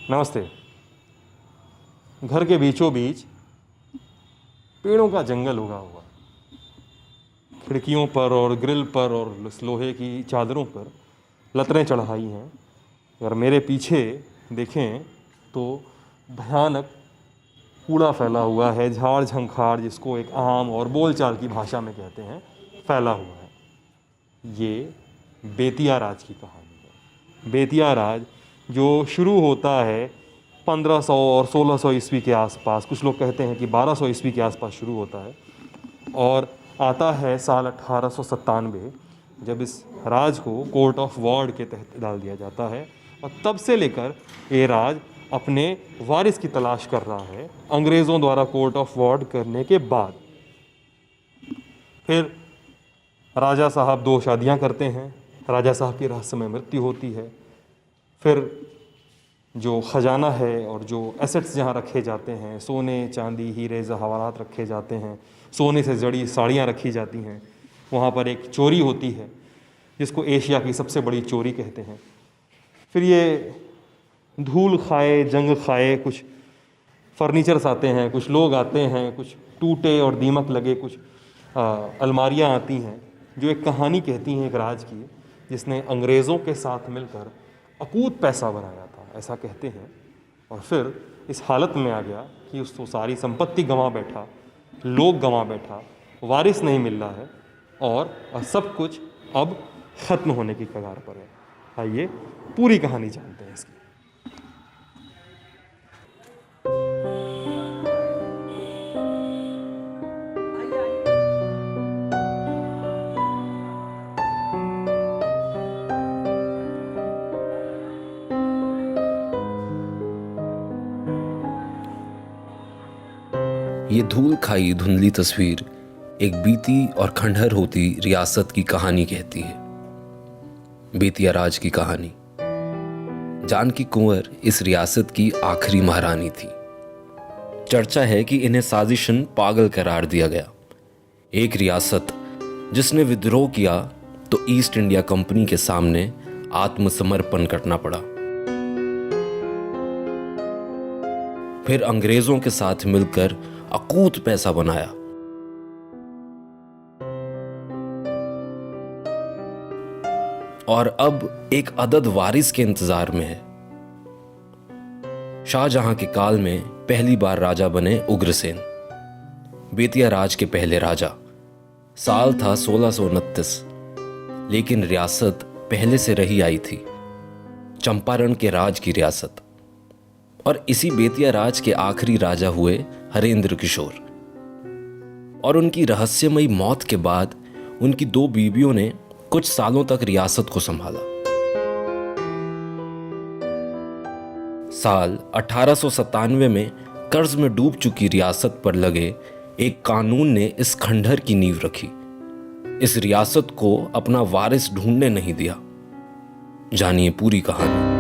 नमस्ते। घर के बीचों बीच पेड़ों का जंगल उगा हुआ, खिड़कियों पर और ग्रिल पर और लोहे की चादरों पर लतरें चढ़ाई हैं। अगर मेरे पीछे देखें तो भयानक कूड़ा फैला हुआ है, झाड़ झंखाड़ जिसको एक आम और बोलचाल की भाषा में कहते हैं, फैला हुआ है। ये बेतिया राज की कहानी है। बेतिया राज जो शुरू होता है 1500 और 1600 ईस्वी के आसपास, कुछ लोग कहते हैं कि 1200 ईस्वी के आसपास शुरू होता है और आता है साल 1897, जब इस राज को कोर्ट ऑफ वार्ड के तहत डाल दिया जाता है। और तब से लेकर ये राज अपने वारिस की तलाश कर रहा है। अंग्रेज़ों द्वारा कोर्ट ऑफ वार्ड करने के बाद फिर राजा साहब 2 शादियां करते हैं। राजा साहब की रहस्यमय मृत्यु होती है। फिर जो ख़जाना है और जो एसेट्स जहाँ रखे जाते हैं, सोने चांदी हीरे जवाहरात रखे जाते हैं, सोने से जड़ी साड़ियाँ रखी जाती हैं, वहाँ पर एक चोरी होती है जिसको एशिया की सबसे बड़ी चोरी कहते हैं। फिर ये धूल खाए जंग खाए कुछ फर्नीचर्स आते हैं, कुछ लोग आते हैं, कुछ टूटे और दीमक लगे कुछ अलमारियाँ आती हैं, जो एक कहानी कहती हैं एक राज की जिसने अंग्रेज़ों के साथ मिलकर अकूत पैसा बनाया था, ऐसा कहते हैं। और फिर इस हालत में आ गया कि उसको सारी संपत्ति गंवा बैठा, लोग गंवा बैठा, वारिस नहीं मिल रहा है और सब कुछ अब ख़त्म होने की कगार पर है। आइए पूरी कहानी जानते हैं इसकी। ये धूल खाई धुंधली तस्वीर एक बीती और खंडहर होती रियासत की कहानी कहती है। बेतिया राज की कहानी। जानकी कुंवर इस रियासत की आखिरी महारानी थी। चर्चा है कि इन्हें साजिशन पागल करार दिया गया। एक रियासत जिसने विद्रोह किया तो ईस्ट इंडिया कंपनी के सामने आत्मसमर्पण करना पड़ा। फिर अंग्रेजों के साथ मिलकर अकूत पैसा बनाया। और अब एक अदद वारिस के इंतजार में है। शाहजहां के काल में पहली बार राजा बने उग्रसेन, बेतिया राज के पहले राजा। साल था 1629, लेकिन रियासत पहले से रही आई थी, चंपारण के राज की रियासत। और इसी बेतिया राज के आखिरी राजा हुए हरेंद्र किशोर। और उनकी रहस्यमयी मौत के बाद उनकी 2 बीवियों ने कुछ सालों तक रियासत को संभाला। साल 1897 में कर्ज में डूब चुकी रियासत पर लगे एक कानून ने इस खंडहर की नींव रखी। इस रियासत को अपना वारिस ढूंढने नहीं दिया। जानिए पूरी कहानी।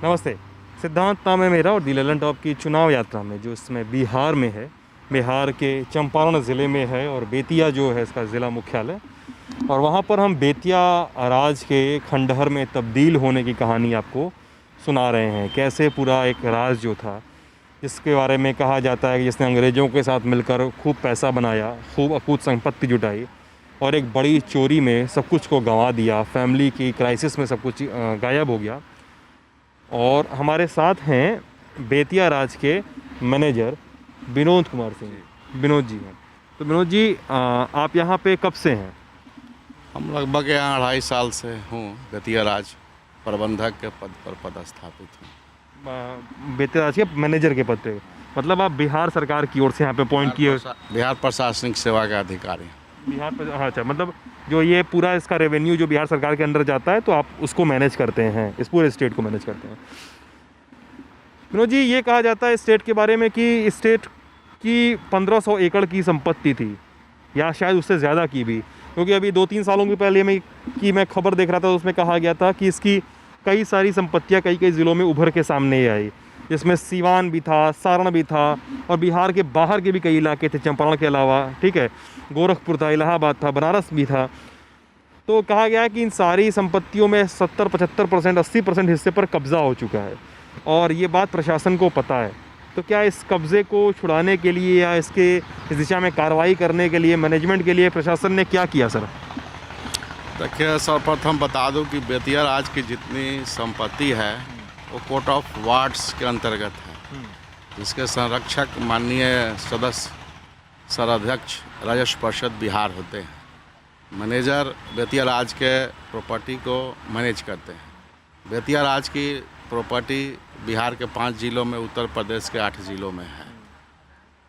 नमस्ते। सिद्धांत नाम है मेरा और दी ललन टॉप की चुनाव यात्रा में, जो इसमें बिहार में है, बिहार के चंपारण ज़िले में है और बेतिया जो है इसका ज़िला मुख्यालय। और वहाँ पर हम बेतिया राज के खंडहर में तब्दील होने की कहानी आपको सुना रहे हैं। कैसे पूरा एक राज जो था, जिसके बारे में कहा जाता है कि जिसने अंग्रेज़ों के साथ मिलकर खूब पैसा बनाया, खूब अकूत संपत्ति जुटाई और एक बड़ी चोरी में सब कुछ को गंवा दिया, फैमिली की क्राइसिस में सब कुछ गायब हो गया। और हमारे साथ हैं बेतिया राज के मैनेजर विनोद कुमार सिंह। विनोद जी हैं। तो विनोद जी, आप यहाँ पे कब से हैं? हम लगभग यहाँ 2.5 साल से हूँ। बेतिया राज प्रबंधक के पद पर पदस्थापित हूँ। बेतिया राज के मैनेजर के पद पे, मतलब आप बिहार सरकार की ओर से यहाँ पे अपॉइंट किए? बिहार प्रशासनिक सेवा के अधिकारी। बिहार पर, अच्छा, मतलब जो ये पूरा इसका रेवेन्यू जो बिहार सरकार के अंदर जाता है, तो आप उसको मैनेज करते हैं, इस पूरे स्टेट को मैनेज करते हैं। विनोद जी, ये कहा जाता है स्टेट के बारे में कि स्टेट की 1500 एकड़ की संपत्ति थी, या शायद उससे ज़्यादा की भी, क्योंकि अभी 2-3 सालों के पहले मैं खबर देख रहा था, तो उसमें कहा गया था कि इसकी कई सारी संपत्तियाँ कई ज़िलों में उभर के सामने आई, जिसमें सीवान भी था, सारण भी था और बिहार के बाहर के भी कई इलाके थे चंपारण के अलावा। ठीक है, गोरखपुर था, इलाहाबाद था, बनारस भी था। तो कहा गया है कि इन सारी संपत्तियों में 70-75%, 80% हिस्से पर कब्ज़ा हो चुका है और ये बात प्रशासन को पता है। तो क्या इस कब्ज़े को छुड़ाने के लिए या इस दिशा में कार्रवाई करने के लिए मैनेजमेंट के लिए प्रशासन ने क्या किया सर? देखिए, सर्वप्रथम बता दूं कि बेतिया राज की जितनी संपत्ति है वो कोर्ट ऑफ वार्ड्स के अंतर्गत है, जिसके संरक्षक माननीय सदस्य सराध्यक्ष राजस्व परिषद बिहार होते हैं। मैनेजर बेतिया राज के प्रॉपर्टी को मैनेज करते हैं। बेतिया राज की प्रॉपर्टी बिहार के 5 जिलों में, उत्तर प्रदेश के 8 जिलों में है।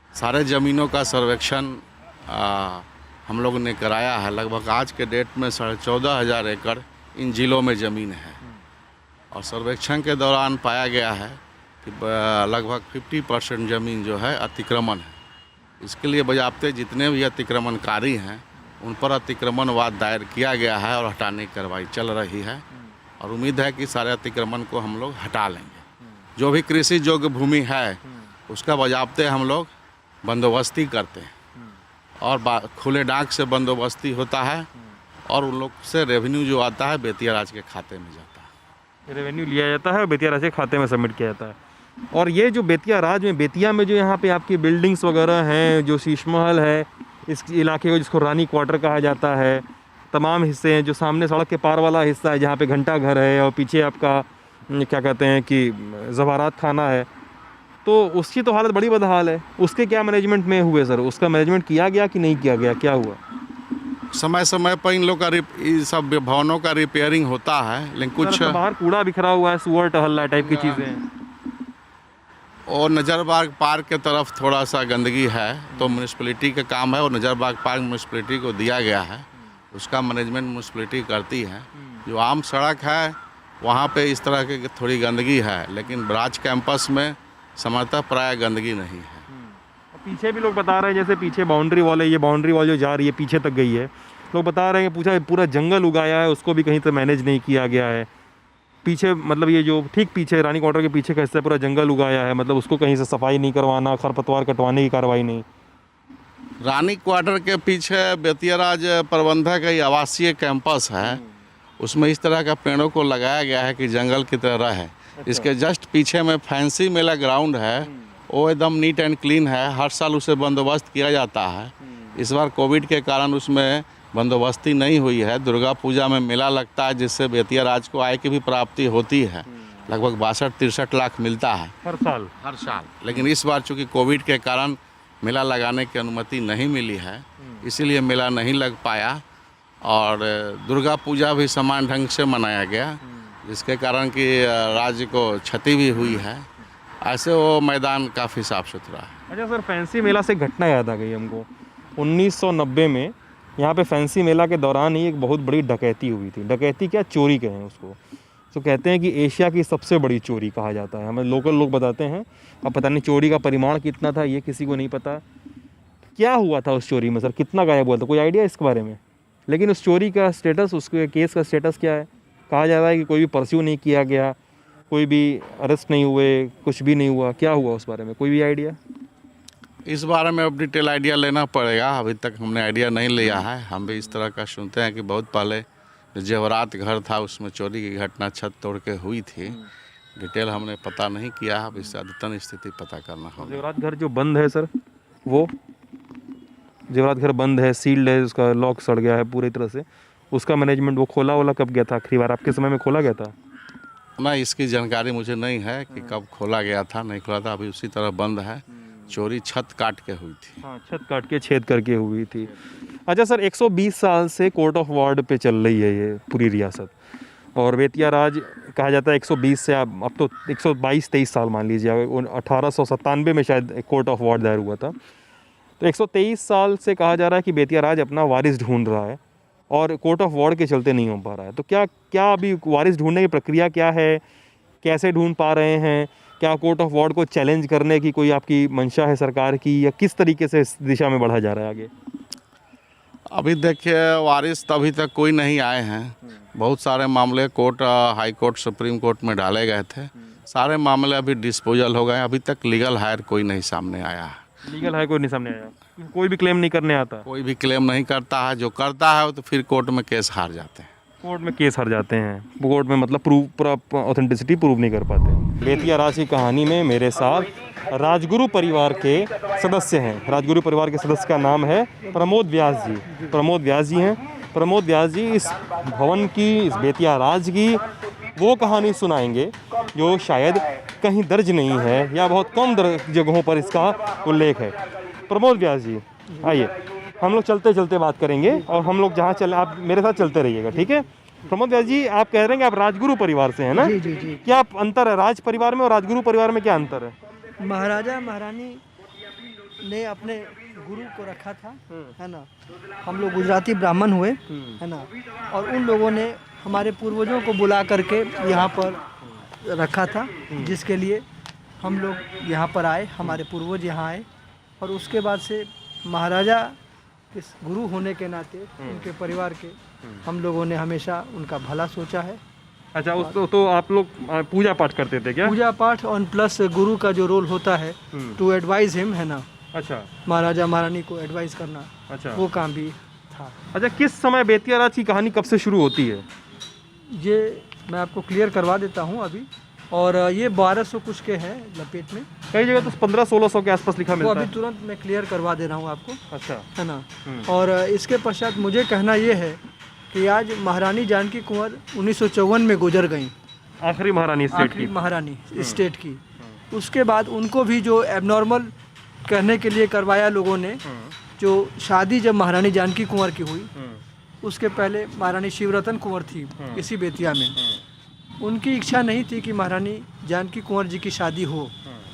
सारे ज़मीनों का सर्वेक्षण हम लोगों ने कराया है। लगभग आज के डेट में 14,500 एकड़ इन जिलों में ज़मीन है और सर्वेक्षण के दौरान पाया गया है कि लगभग 50% ज़मीन जो है अतिक्रमण है। इसके लिए बजाबते जितने भी अतिक्रमणकारी हैं उन पर अतिक्रमण वाद दायर किया गया है और हटाने की कार्रवाई चल रही है और उम्मीद है कि सारे अतिक्रमण को हम लोग हटा लेंगे। जो भी कृषि योग्य भूमि है उसका बजाबते हम लोग बंदोबस्ती करते हैं और खुले डाक से बंदोबस्ती होता है और उन लोग से रेवेन्यू जो आता है बेतिया राज के खाते में जाता है। रेवेन्यू लिया जाता है और बेतिया राज के खाते में सबमिट किया जाता है। और ये जो बेतिया राज में, बेतिया में जो यहाँ पे आपकी बिल्डिंग्स वगैरह हैं, जो शीश महल है, इस इलाके को जिसको रानी क्वार्टर कहा जाता है, तमाम हिस्से हैं, जो सामने सड़क के पार वाला हिस्सा है जहाँ पे घंटा घर है और पीछे आपका क्या कहते हैं कि ज़वारात खाना है, तो उसकी तो हालत बड़ी बदहाल है। उसके क्या मैनेजमेंट में हुए सर? उसका मैनेजमेंट किया गया कि नहीं किया गया, क्या हुआ? समय समय पर इन लोग का सब भवनों का रिपेयरिंग होता है, लेकिन कुछ बाहर कूड़ा बिखरा हुआ है, सुअर टहल टाइप की चीज़ें हैं और नज़रबाग पार्क के तरफ थोड़ा सा गंदगी है, तो म्यूनिसिपैलिटी का काम है और नज़रबाग पार्क म्यूनिसिपैलिटी को दिया गया है, उसका मैनेजमेंट म्यूनिसिपैलिटी करती है। जो आम सड़क है वहाँ पे इस तरह की थोड़ी गंदगी है, लेकिन ब्राज कैंपस में सामान्यतः प्राय गंदगी नहीं है। पीछे भी लोग बता रहे हैं, जैसे पीछे बाउंड्री वॉल है, ये बाउंड्री वॉल जो जा रही है पीछे तक गई है, लोग बता रहे हैं कि पूरा जंगल उगाया है, उसको भी कहीं तो मैनेज नहीं किया गया है। पीछे मतलब ये जो ठीक पीछे रानी क्वार्टर के पीछे का हिस्सा पूरा जंगल उगाया है, मतलब उसको कहीं से सफाई नहीं करवाना, खरपतवार कटवाने की कार्रवाई नहीं। रानी क्वार्टर के पीछे बेतिया राज प्रबंधक का आवासीय कैंपस है, उसमें इस तरह का पेड़ों को लगाया गया है कि जंगल की तरह है। इसके जस्ट पीछे में फैंसी मेला ग्राउंड है, वो एकदम नीट एंड क्लीन है, हर साल उसे बंदोबस्त किया जाता है। इस बार कोविड के कारण उसमें बंदोबस्ती नहीं हुई है। दुर्गा पूजा में मेला लगता है जिससे बेतिया राज को आय की भी प्राप्ति होती है, लगभग 62-63 लाख मिलता है हर साल। लेकिन इस बार चूँकि कोविड के कारण मेला लगाने की अनुमति नहीं मिली है, इसीलिए मेला नहीं लग पाया और दुर्गा पूजा भी समान ढंग से मनाया गया, जिसके कारण कि राज्य को क्षति भी हुई है। ऐसे वो मैदान काफ़ी साफ़ सुथरा है। अच्छा सर, फैंसी मेला से घटना याद आ गई हमको। 1990 में यहाँ पे फैंसी मेला के दौरान ही एक बहुत बड़ी डकैती हुई थी। डकैती क्या, चोरी कहें उसको, तो कहते हैं कि एशिया की सबसे बड़ी चोरी कहा जाता है, हमें लोकल लोग बताते हैं। अब पता नहीं चोरी का परिमाण कितना था, ये किसी को नहीं पता। क्या हुआ था उस चोरी में सर, कितना गायब हुआ था, कोई आइडिया इसके बारे में? लेकिन उस चोरी का स्टेटस, उसके केस का स्टेटस क्या है? कहा जा रहा है कि कोई भी परस्यू नहीं किया गया, कोई भी अरेस्ट नहीं हुए, कुछ भी नहीं हुआ। क्या हुआ उस बारे में, कोई भी आइडिया? इस बारे में अब डिटेल आइडिया लेना पड़ेगा, अभी तक हमने आइडिया नहीं लिया है। हम भी इस तरह का सुनते हैं कि बहुत पहले जो जेवरात घर था उसमें चोरी की घटना छत तोड़ के हुई थी। डिटेल हमने पता नहीं किया है, अब इससे अद्यतन स्थिति पता करना होगा। जेवरात घर जो बंद है सर, वो जेवरात घर बंद है, सील्ड है, उसका लॉक सड़ गया है पूरी तरह से, उसका मैनेजमेंट वो खोला वाला कब गया था आखिरी बार, आपके समय में खोला गया था? ना, इसकी जानकारी मुझे नहीं है कि कब खोला गया था, नहीं खोला था, अभी उसी तरह बंद है। चोरी छत काट के हुई थी। हाँ, छत काट के छेद करके हुई थी। अच्छा सर, 120 साल से कोर्ट ऑफ वार्ड पे चल रही है ये पूरी रियासत, और बेतिया राज कहा जाता है 120 से अब तो 122-23 साल मान लीजिए, 1897 में शायद कोर्ट ऑफ वार्ड दायर हुआ था। तो 123 साल से कहा जा रहा है कि बेतिया राज अपना वारिस ढूंढ रहा है और कोर्ट ऑफ वार्ड के चलते नहीं हो पा रहा है। तो क्या अभी वारिस ढूंढने की प्रक्रिया क्या है, कैसे ढूंढ पा रहे हैं? क्या कोर्ट ऑफ वार्ड को चैलेंज करने की कोई आपकी मंशा है सरकार की, या किस तरीके से इस दिशा में बढ़ा जा रहा है आगे? अभी देखिए, वारिस तो अभी तक कोई नहीं आए हैं। बहुत सारे मामले court, high court, supreme court में डाले गए थे, सारे मामले अभी डिस्पोजल हो गए। अभी तक लीगल हायर कोई नहीं सामने आया है। लीगल हायर कोई नहीं सामने आया। कोई भी क्लेम नहीं करने आता? कोई भी क्लेम नहीं करता है, जो करता है वो तो फिर कोर्ट में केस हार जाते हैं। कोर्ट में केस हार जाते हैं, कोर्ट में मतलब प्रूव पूरा ऑथेंटिसिटी प्रूव नहीं कर पाते। बेतिया राज की कहानी में मेरे साथ राजगुरु परिवार के सदस्य हैं। राजगुरु परिवार के सदस्य का नाम है प्रमोद व्यास जी। प्रमोद व्यास जी हैं। प्रमोद व्यास जी इस भवन की, इस बेतिया राज की वो कहानी सुनाएंगे जो शायद कहीं दर्ज नहीं है या बहुत कम जगहों पर इसका उल्लेख है। प्रमोद व्यास जी आइए, हम लोग चलते चलते बात करेंगे और हम लोग जहाँ चले आप मेरे साथ चलते रहिएगा, ठीक है? प्रमोद व्यास जी, आप कह रहे हैं कि आप राजगुरु परिवार से हैं ना? जी जी जी। क्या अंतर है राज परिवार में और राजगुरु परिवार में? क्या अंतर है? महाराजा महारानी ने अपने गुरु को रखा था, है ना। हम लोग गुजराती ब्राह्मण हुए, है ना, और उन लोगों ने हमारे पूर्वजों को बुला करके यहाँ पर रखा था, जिसके लिए हम लोग यहाँ पर आए, हमारे पूर्वज यहाँ आए। और उसके बाद से महाराजा इस गुरु होने के नाते उनके परिवार के हम लोगों ने हमेशा उनका भला सोचा है। अच्छा, उस तो आप लोग पूजा पाठ करते थे क्या? पूजा पाठ और प्लस गुरु का जो रोल होता है टू एडवाइज हिम, है ना। अच्छा, महाराजा महारानी को एडवाइस करना, अच्छा, वो काम भी था। अच्छा, किस समय बेतिया राज की कहानी कब से शुरू होती है? ये मैं आपको क्लियर करवा देता हूँ अभी। और ये 1200 कुछ के हैं लपेट में, कई जगह तो 1500-1600 के आसपास लिखा वो मिलता अभी है। तुरंत मैं क्लियर करवा दे रहा हूँ आपको, अच्छा, है ना। और इसके पश्चात मुझे कहना ये है कि आज महारानी जानकी कुंवर 1954 में गुजर गई, आखिरी महारानी स्टेट आखिरी की। महारानी स्टेट की। उसके बाद उनको भी जो एबनॉर्मल कहने के लिए करवाया लोगों ने, जो शादी जब महारानी जानकी कुंवर की हुई, उसके पहले महारानी शिवरतन कुंवर थी इसी बेतिया में। उनकी इच्छा नहीं थी कि महारानी जानकी कुंवर जी की शादी हो,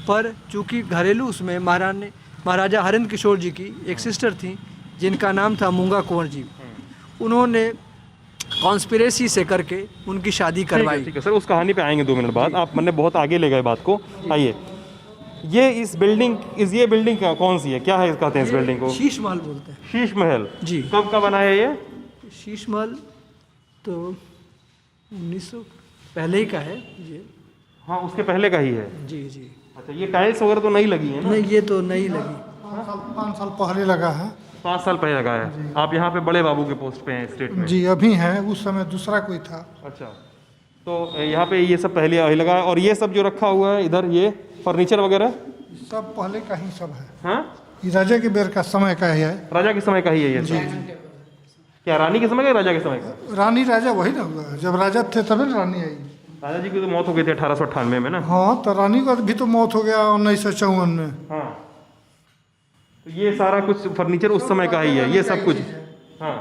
पर चूंकि घरेलू उसमें महाराजा हरेंद्र किशोर जी की एक सिस्टर थी जिनका नाम था मूंगा कुंवर जी, उन्होंने कॉन्स्पिरेसी से करके उनकी शादी करवाई। ठीक है सर, उस कहानी पे आएंगे 2 मिनट बाद। आप मैंने बहुत आगे ले गए बात को। आइए, ये ये बिल्डिंग कौन सी है? क्या है कहते हैं इस बिल्डिंग को? शीश महल बोलते हैं शीश महल जी। कब का बना है ये? शीश महल तो 1900 पहले ही का है ये। हाँ, उसके पहले का ही है। जी जी। अच्छा, ये टाइल्स वगैरह तो नहीं लगी है ना? नहीं, ये तो नहीं लगी। 5 साल पहले लगा है। 5 साल पहले लगा है। आप यहाँ पे बड़े बाबू के पोस्ट पे हैं स्टेट में? जी, अभी है, उस समय दूसरा कोई था। अच्छा, तो यहाँ पे ये सब पहले ही लगा है। और ये सब जो रखा हुआ है इधर, ये फर्नीचर वगैरह सब पहले का ही सब है। हाँ, ये राजा के बेर का समय का ही है। राजा के समय का ही है ये सब? क्या रानी के समय का, राजा के समय का? रानी राजा वही ना हुआ, जब राजा थे तभी रानी आई। राजा जी की तो मौत हो गई थी 1898 में ना? हाँ, तो रानी का भी तो मौत हो गया 1954 में। हाँ, तो ये सारा कुछ फर्नीचर उस समय का ही है, ये सब कुछ। हाँ,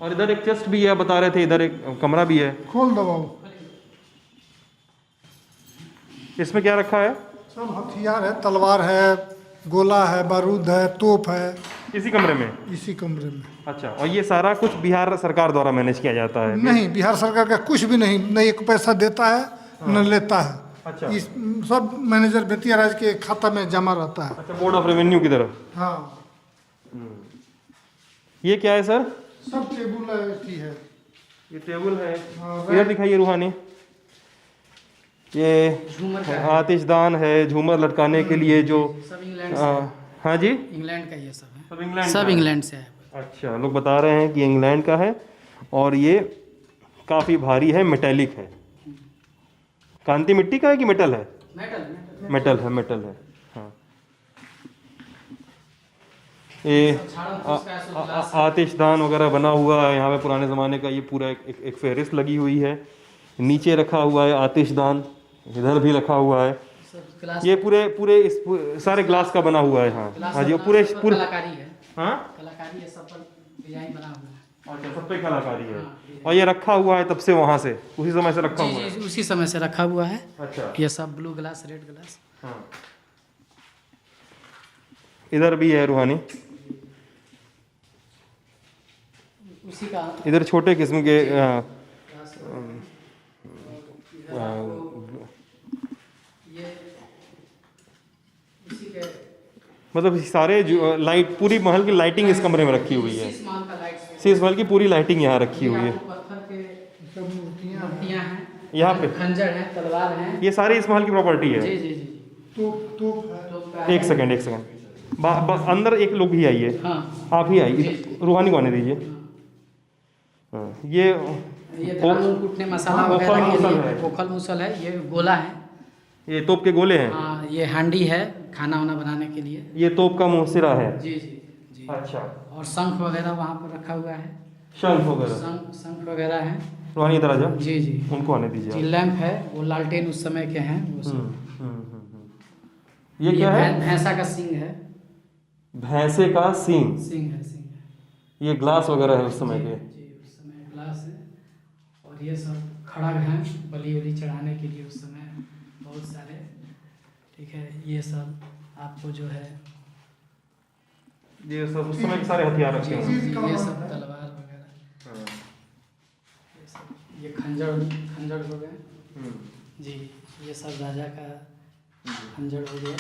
और इधर एक चेस्ट भी है, बता रहे थे, इधर एक कमरा भी है। खोल दबाओ। इसमें क्या रखा है? सब हथियार है, तलवार है, गोला है, बारूद है, तोप है, इसी कमरे में? इसी कमरे में। अच्छा, और ये सारा कुछ बिहार सरकार द्वारा मैनेज किया जाता है? नहीं, बिहार सरकार का कुछ भी नहीं, न एक पैसा देता है न लेता है। अच्छा, इस सब मैनेजर बेतिया राज के खाता में जमा रहता है। अच्छा, बोर्ड ऑफ रेवेन्यू की तरफ। हाँ, ये क्या है सर? सब टेबुल है। ये टेबल है। हाँ, इधर दिखाइए रूहानी। ये आतिशदान है, झूमर लटकाने के लिए जो। सब इंग्लैंड से। हाँ जी, इंग्लैंड का ये सब है। सब इंग्लैंड सब का है। इंग्लैंड से है। अच्छा, लोग बता रहे हैं कि इंग्लैंड का है और ये काफ़ी भारी है, मेटेलिक है। कांति मिट्टी का है कि मेटल है? मेटल है, मेटल है। हाँ, ये आतिशदान वगैरह बना हुआ है यहाँ पे पुराने ज़माने का। ये पूरा एक फहरिस्त लगी हुई है। नीचे रखा हुआ है आतिशदान, इधर भी रखा हुआ है। ये पूरे इस सारे ग्लास का बना हुआ है। हाँ हाँ जी, पूरे कलाकारी है। हाँ, कलाकारी है, सब पर डिजाइन बना हुआ है। अच्छा, सब पे कलाकारी है। और ये रखा हुआ है तब से, वहाँ से उसी समय से रखा हुआ है? जी, उसी समय से रखा हुआ है। अच्छा, ये सब ब्लू ग्लास, रेड ग्लास। हाँ, इधर भी है रूहानी। उसी का इधर छोटे किस्म के ये उसी के मतलब सारे लाइट, पूरी महल की लाइटिंग इस कमरे में रखी हुई है। शीश महल का लाइट। शीश महल की पूरी लाइटिंग यहाँ रखी हुई है। पत्थर के सब मूर्तियाँ हैं यहाँ पे खंजर है, तलवार है। ये सारी इस महल की प्रॉपर्टी है। जी जी जी। तोप है। तो एक सेकंड अंदर एक लोग ही आइए, हाँ आप ही आइए, रूहानी को आने दीजिए। हाँ, ये धान कूटने मसाला ओखल वगैरह के मुसल लिए है। ओखल मुसल है, ये गोला है, ये तोप के गोले हैं, हाँ ये हांडी है खाना वाना बनाने के लिए। ये तोप का मुहसिरा है। जी जी जी। अच्छा, और शंख वगैरह वहाँ पर रखा हुआ है, शंख वगैरह, शंख वगैरह है। रूहानी इधर आ जाओ, जी जी। उनको आने दीजिए जी आप। लैंप है, वो लालटेन उस समय के हैं वो सब। ये क्या है? भैंसा का सींग है, भैंसे का सींग, सींग है। ये ग्लास वगैरह है उस समय के। जी उस समय ग्लास है, और ये सब खड़ग हैं बलि वली चढ़ाने के लिए उस समय बहुत सारे। ठीक है, ये सब आपको जो है ये सब उस समय के सारे हथियार रखे हैं। ये सब तलवार वगैरह, ये सब ये खंजर हो गए जी, ये सब राजा का खंजर हो गया।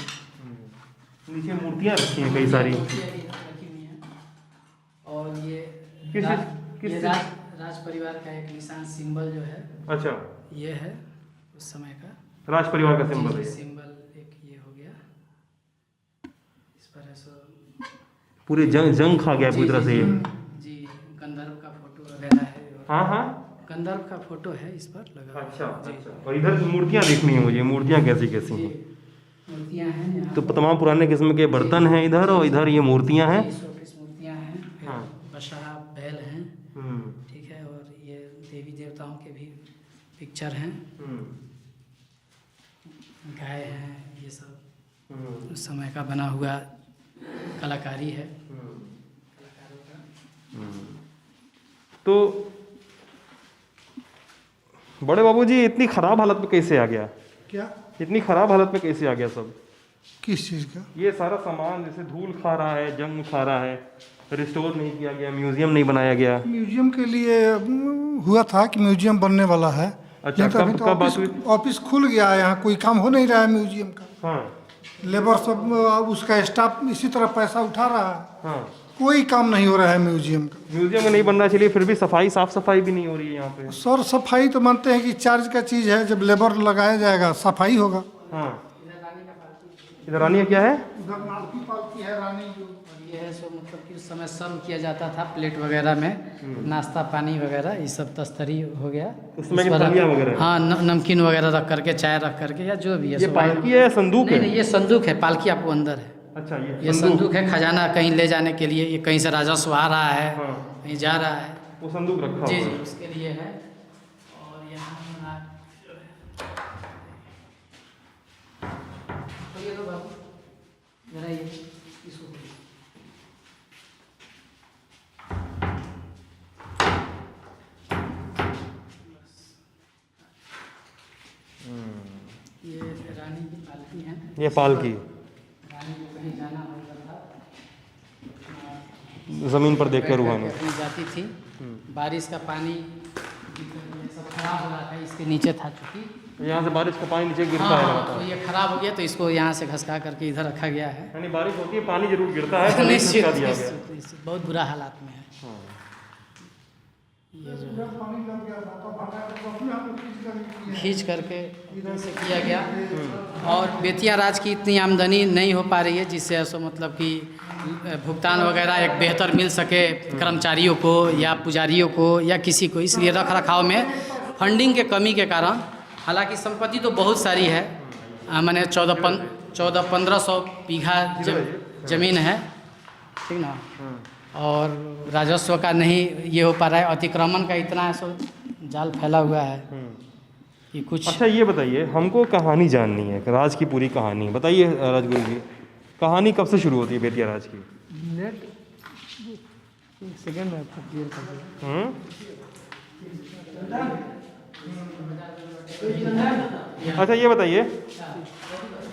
नीचे मूर्तियाँ रखी हैं कई सारी। मूर्तियाँ भी रखी हुई हैं, और ये किस राज परिवार का एक निशान सिंबल जो है अच्छा, ये है उस समय का राज परिवार का सिंबल है। सिंबल एक ये हो गया इस पर ऐसा। पूरे जंग खा गया पूरी तरह से ये। जी गंधर्व का फोटो वगैरह है, और हाँ हाँ, गंधर्व का फोटो है इस पर लगा। अच्छा जी। अच्छा। और इधर मूर्तियाँ देखनी है मुझे, मूर्तियाँ कैसी कैसी जी हैं? मूर्तियाँ हैं यहाँ। तो तमाम पुराने किस्म के बर्तन हैं इधर, और इधर ये मूर्तियाँ हैं। 120 मूर्तियाँ हैं, फिर हाँ। बशरा बैल हैं, ठीक है, और ये देवी देवताओं के भी पिक्चर हैं, गाय हैं, ये सब उस समय का बना हुआ कलाकारी है कलाकारों का। तो बड़े बाबूजी इतनी खराब हालत में कैसे आ गया? क्या? इतनी खराब हालत में कैसे आ गया सब? किस चीज़ का? ये सारा सामान जैसे धूल खा रहा है, जंग खा रहा है, रिस्टोर नहीं किया गया, म्यूजियम नहीं बनाया गया। म्यूजियम के लिए हुआ था कि म्यूजियम बनने वाला है। अच्छा, लेकिन अभी कब तो बात ऑफिस हुई? ऑफिस खुल गया है, यहाँ कोई काम हो नहीं रहा है म्यूजियम का। हाँ लेबर सब उसका स्टाफ इसी तरह पैसा उठा रहा है, हाँ, कोई काम नहीं हो रहा है म्यूजियम का। म्यूजियम में नहीं बनना चाहिए, फिर भी सफाई, साफ सफाई भी नहीं हो रही है यहाँ पे। सर सफाई तो मानते हैं कि चार्ज का चीज़ है, जब लेबर लगाया जाएगा सफाई होगा। हाँ, इधर रानी क्या है? उधर नालकी पालकी है रानी जो। और ये है सो मतलब कि उस समय सर्व किया जाता था प्लेट वगैरह में, नाश्ता पानी वगैरह ये सब तस्तरी हो गया उसमें इस पर थालियाँ वगैरह? हाँ नमकीन वगैरह रख करके, चाय रख करके, या जो भी है। ये सो पालकी है या संदूक नहीं है? नहीं, ये संदूक है, पालकी आपको अंदर है। अच्छा, ये संदूक है, खजाना कहीं ले जाने के लिए, ये कहीं से राजस्व आ रहा है, हाँ। कहीं जा रहा है, वो संदूक रखा जी हुआ जी है। उसके लिए है। और यहाँ हमारा जो है, तो ये लो बाबू जरा ये इसको खोलो। ये रानी की पालकी है, ये पालकी रानी को कहीं जाना होता था, जमीन पर देख कर बैठ रूहानी। करके अपनी जाती थी। बारिश का पानी ये सब खराब हो रहा था, इसके नीचे था चूँकि, यहाँ से बारिश का पानी नीचे गिरता हाँ है हाँ, लगातार। तो ये खराब हो गया, तो इसको यहाँ से घसका करके इधर रखा गया है। यानी बारिश होती है, पानी जरूर गिरता है, पानी निश्चित खिसका दिया गया। निश्चित निश्चित, बहुत बुरा हालात में है ये जो है। खींच करके से किया गया, और बेतिया राज की इतनी आमदनी नहीं हो पा रही है, जिससे ऐसा मतलब कि भुगतान वगैरह एक बेहतर मिल सके कर्मचारियों को या पुजारियों को या किसी को, इसलिए रख रखाव में फंडिंग के कमी के कारण, हालांकि संपत्ति तो बहुत सारी है, मैंने 1400-1500 बीघा जमीन है, ठीक ना, और राजस्व का नहीं ये हो पा रहा है, अतिक्रमण का इतना सो जाल फैला हुआ है कि कुछ। अच्छा, ये बताइए, हमको कहानी जाननी है, राज की पूरी कहानी बताइए राजगुरु जी। कहानी कब से शुरू होती है बेतिया राज की? नेट एक सेकेंड में आपको क्लियर कर दूँ। अच्छा, ये बताइए,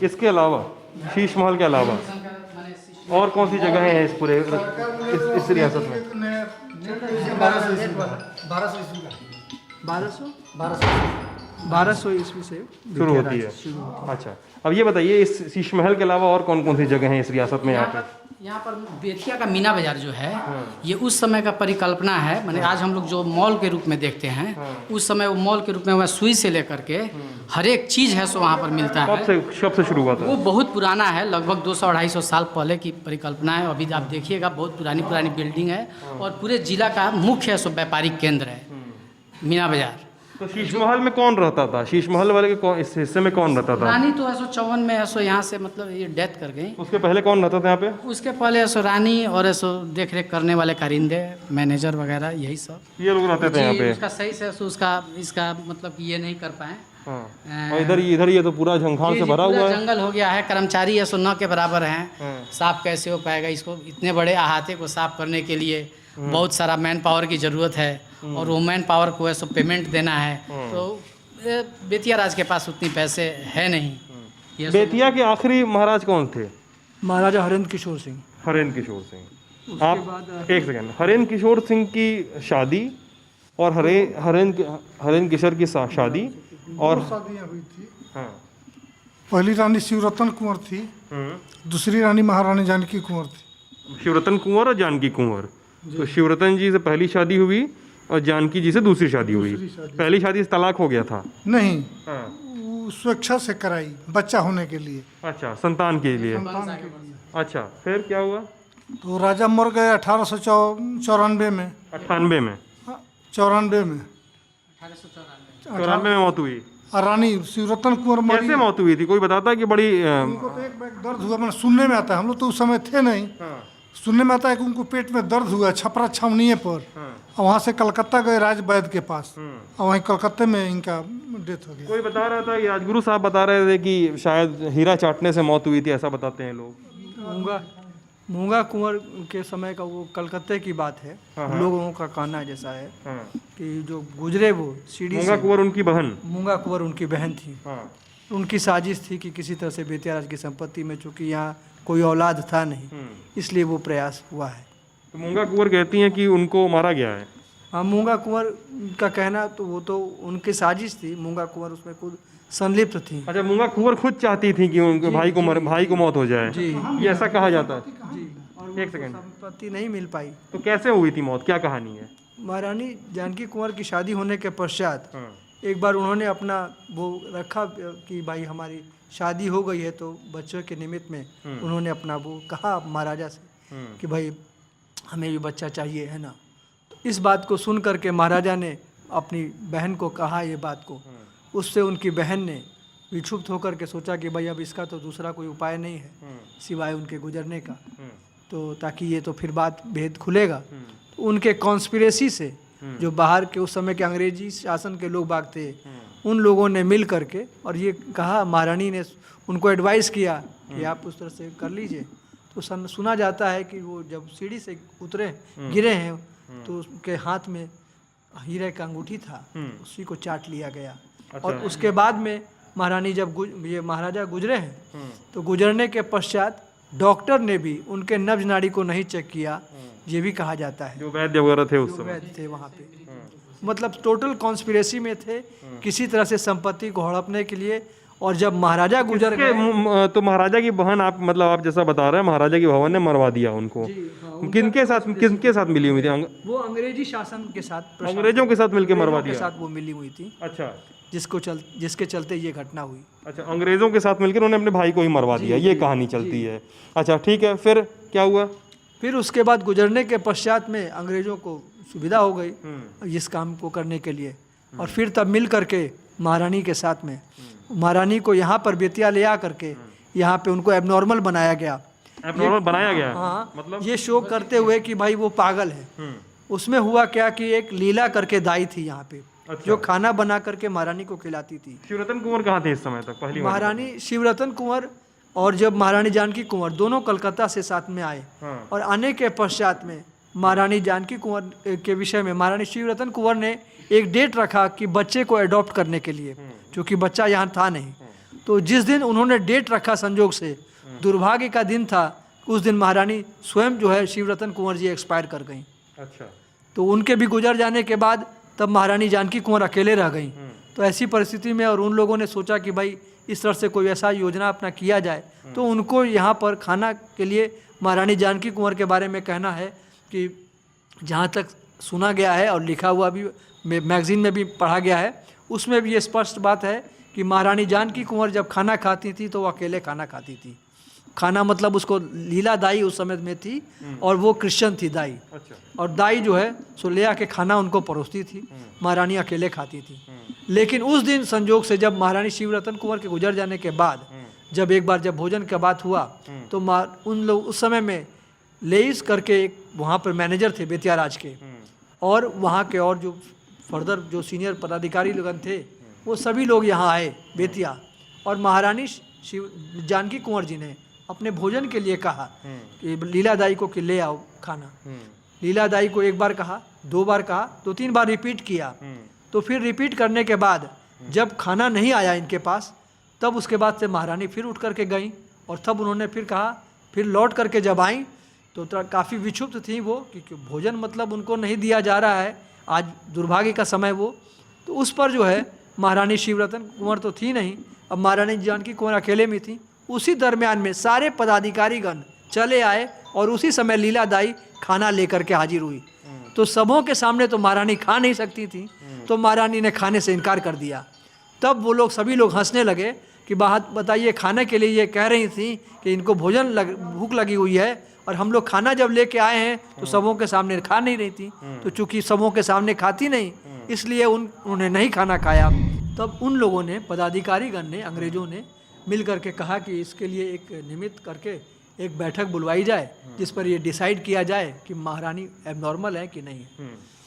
इसके अलावा, शीश महल के अलावा और कौन सी जगह है इस पूरे इस रियासत में? 1200 1200 ईस्वी से शुरू विद्या होती राज है। शुरू होती अच्छा, अब ये बताइए इस शीश महल के अलावा और कौन कौन सी जगह हैं इस रियासत में यहाँ पे? यहाँ पर बेतिया का मीना बाजार जो है ये उस समय का परिकल्पना है। माने आज हम लोग जो मॉल के रूप में देखते हैं उस समय वो मॉल के रूप में वह सुई से लेकर के हर एक चीज़ है सो वहाँ पर मिलता कब है। से शुरू हुआ था? वो बहुत पुराना है, लगभग 200-250 साल पहले की परिकल्पना है। अभी आप देखिएगा बहुत पुरानी बिल्डिंग है और पूरे जिला का मुख्य सो व्यापारिक केंद्र है मीना बाजार। तो शीश महल में कौन रहता था? शीश महल वाले के इस हिस्से में कौन रहता था? रानी तो 1854 में ऐसो यहाँ से मतलब ये डेथ कर गई। उसके पहले कौन रहता था यहाँ पे? उसके पहले ऐसो रानी और ऐसो देख रेख करने वाले कारिंदे, मैनेजर वगैरह यही सब ये लोग रहते थे यहाँ जी। पे। उसका सही से ऐसो इसका मतलब कि ये नहीं कर पाए। हाँ। और इधर ये तो पूरा झंखार जी, से जी, भरा पूरा हुआ है। जंगल हो गया है। कर्मचारी ऐसो न के बराबर हैं। साफ कैसे हो पाएगा? इसको इतने बड़े अहाते को साफ करने के लिए बहुत सारा मैन पावर की ज़रूरत है और वो मैन पावर को ऐसो पेमेंट देना है। तो बेतिया राज के पास उतनी पैसे है नहीं। ये बेतिया के आखिरी महाराज कौन थे? महाराजा हरेंद्र किशोर सिंह। हरेंद्र किशोर सिंह। आप एक सेकंड, हरेंद्र किशोर सिंह की शादी और हरेंद्र किशोर की शादी और शादियाँ हुई थी। हाँ। पहली रानी शिवरतन कुंवर थी, दूसरी रानी महारानी जानकी कुंवर थी। शिवरतन कुंवर और जानकी कुंवर। तो शिवरतन जी से पहली शादी हुई और जानकी जी से दूसरी शादी हुई। पहली शादी से तलाक हो गया था? नहीं, हाँ। वो स्वेच्छा से कराई बच्चा होने के लिए। अच्छा, संतान के लिए। अच्छा, फिर क्या हुआ? तो राजा मर गए 1894 में। 98 में? 94 में। 94 में मौत हुई। और रानी शिवरतन कुंवर मरी। कैसे मौत हुई थी? कोई बताता है कि बड़ी उनको तो एक बैग दर्द हुआ, मैंने सुनने में आता है, हम लोग तो उस समय थे नहीं। सुनने में आता है कि उनको पेट में दर्द हुआ छपरा छावनीय पर। और वहाँ से कलकत्ता गए राज वैद्य के पास और वहीं कलकत्ते में इनका डेथ हो गया। कोई बता रहा था कि राजगुरु साहब बता रहे थे कि शायद हीरा चाटने से मौत हुई थी, ऐसा बताते हैं लोग। मूंगा कुंवर के समय का वो कलकत्ते की बात है। लोगों का कहना जैसा है कि जो गुजरे वो सीढ़ी मूंगा से। कुंवर उनकी बहन? मूंगा कुंवर उनकी बहन थी। उनकी साजिश थी कि किसी तरह से बेतिया राज की संपत्ति में, चूंकि यहाँ कोई औलाद था नहीं, इसलिए वो प्रयास हुआ है। तो मूंगा कुंवर कहती हैं कि उनको मारा गया है। हाँ, मूंगा कुंवर का कहना तो वो तो उनकी साजिश थी। मूंगा कुंवर उसमें खुद संलिप्त थी। अच्छा, मूंगा कुंवर खुद चाहती थी कि उनके भाई को मौत हो जाए? जी, ये ऐसा कहा जाता है। जी। और एक सेकंड, संपत्ति नहीं मिल पाई। तो कैसे हुई थी मौत? क्या कहानी है? महारानी जानकी कुंवर की शादी होने के पश्चात एक बार उन्होंने अपना वो रखा कि भाई हमारी शादी हो गई है, तो बच्चों के निमित्त में उन्होंने अपना वो कहा महाराजा से कि भाई हमें भी बच्चा चाहिए, है ना। तो इस बात को सुन करके महाराजा ने अपनी बहन को कहा ये बात को। उससे उनकी बहन ने विक्षुब्ध होकर के सोचा कि भाई अब इसका तो दूसरा कोई उपाय नहीं है सिवाय उनके गुजरने का, तो ताकि ये तो फिर बात भेद खुलेगा। तो उनके कॉन्स्पिरेसी से जो बाहर के उस समय के अंग्रेजी शासन के लोग बाग थे, उन लोगों ने मिल करके और ये कहा, महारानी ने उनको एडवाइस किया कि आप उस तरह से कर लीजिए। तो सुना जाता है कि वो जब सीढ़ी से उतरे गिरे हैं तो उसके हाथ में हीरे का अंगूठी था, उसी को चाट लिया गया। और उसके बाद में महारानी जब ये महाराजा गुजरे हैं तो गुजरने के पश्चात डॉक्टर ने भी उनके नब्ज नाड़ी को नहीं चेक किया, ये भी कहा जाता है। जो वैद्य वगैरह थे उस समय वैद्य थे वहाँ पे, मतलब टोटल कॉन्स्पिरेसी में थे किसी तरह से संपत्ति को हड़पने के लिए। और जब महाराजा गुजर गए तो महाराजा की बहन, आप मतलब आप जैसा बता रहे हैं, महाराजा की बहन ने मरवा दिया उनको। किनके साथ मिली हुई थी? वो अंग्रेजी शासन के साथ, अंग्रेजों के साथ मिलकर मरवा के दिया? साथ वो मिली हुई थी। अच्छा, जिसके चलते ये घटना हुई। अच्छा, अंग्रेजों के साथ मिलकर उन्होंने अपने भाई को ही मरवा दिया, ये कहानी चलती है। अच्छा, ठीक है, फिर क्या हुआ? फिर उसके बाद गुजरने के पश्चात में अंग्रेजों को सुविधा हो गई इस काम को करने के लिए। और फिर तब मिल करके महारानी के साथ में महारानी को यहाँ पर बेतिया ले आ करके यहाँ पे उनको एबनॉर्मल बनाया गया। एबनॉर्मल बनाया गया? हाँ, मतलब ये शो करते हुए कि भाई वो पागल है। उसमें हुआ क्या कि एक लीला करके दाई थी यहाँ पे, जो खाना बना करके महारानी को खिलाती थी। शिवरतन कुंवर कहाँ थे इस समय तक? पहली महारानी शिवरतन कुंवर और जब महारानी जानकी कुंवर दोनों कलकत्ता से साथ में आए। और आने के पश्चात में महारानी जानकी कुंवर के विषय में महारानी शिवरतन कुंवर ने एक डेट रखा कि बच्चे को अडॉप्ट करने के लिए, क्योंकि बच्चा यहाँ था नहीं। तो जिस दिन उन्होंने डेट रखा, संजोग से दुर्भाग्य का दिन था, उस दिन महारानी स्वयं जो है शिवरतन कुंवर जी एक्सपायर कर गई। अच्छा, तो उनके भी गुजर जाने के बाद तब महारानी जानकी कुंवर अकेले रह गई। तो ऐसी परिस्थिति में और उन लोगों ने सोचा कि भाई इस तरह से कोई ऐसा योजना अपना किया जाए, तो उनको यहाँ पर खाना के लिए महारानी जानकी कुंवर के बारे में कहना है कि जहाँ तक सुना गया है और लिखा हुआ भी मैगज़ीन में भी पढ़ा गया है, उसमें भी ये स्पष्ट बात है कि महारानी जानकी कुंवर जब खाना खाती थी तो वो अकेले खाना खाती थी। खाना मतलब उसको लीला दाई उस समय में थी और वो क्रिश्चियन थी दाई। अच्छा। और दाई जो है सो ले आके खाना उनको परोसती थी, महारानी अकेले खाती थी। लेकिन उस दिन संजोग से जब महारानी शिवरतन कुंवर के गुजर जाने के बाद जब एक बार जब भोजन का बात हुआ तो उन लोग उस समय में लेइस करके एक वहाँ पर मैनेजर थे बेतिया राज के, और वहाँ के और जो फर्दर जो सीनियर पदाधिकारी लोग थे वो सभी लोग यहाँ आए बेतिया, और महारानी शिव जानकी कुंवर जी ने अपने भोजन के लिए कहा कि लीलादाई को कि ले आओ खाना। लीलादाई को एक बार कहा, 2 बार कहा, 2-3 बार रिपीट किया। तो फिर रिपीट करने के बाद जब खाना नहीं आया इनके पास, तब उसके बाद से महारानी फिर उठ करके गई और तब उन्होंने फिर कहा, फिर लौट करके जब आई तो काफ़ी विक्षुब्ध थी वो कि भोजन मतलब उनको नहीं दिया जा रहा है, आज दुर्भाग्य का समय वो। तो उस पर जो है महारानी शिवरतन कुंवर तो थी नहीं, अब महारानी जानकी कुंवर अकेले में थी। उसी दरमियान में सारे पदाधिकारीगण चले आए और उसी समय लीलादाई खाना लेकर के हाजिर हुई। तो सबों के सामने तो महारानी खा नहीं सकती थी, तो महारानी ने खाने से इनकार कर दिया। तब वो लोग सभी लोग हंसने लगे कि बात बताइए, खाने के लिए ये कह रही थी कि इनको भूख लगी हुई है, और हम लोग खाना जब लेके आए हैं तो सबों के सामने खा नहीं रही थी। तो चूंकि सबों के सामने खाती नहीं, इसलिए उन्होंने नहीं खाना खाया। तब उन लोगों ने पदाधिकारीगण ने, अंग्रेजों ने मिल करके कहा कि इसके लिए एक निमित्त करके एक बैठक बुलवाई जाए जिस पर ये डिसाइड किया जाए कि महारानी एबनॉर्मल है कि नहीं।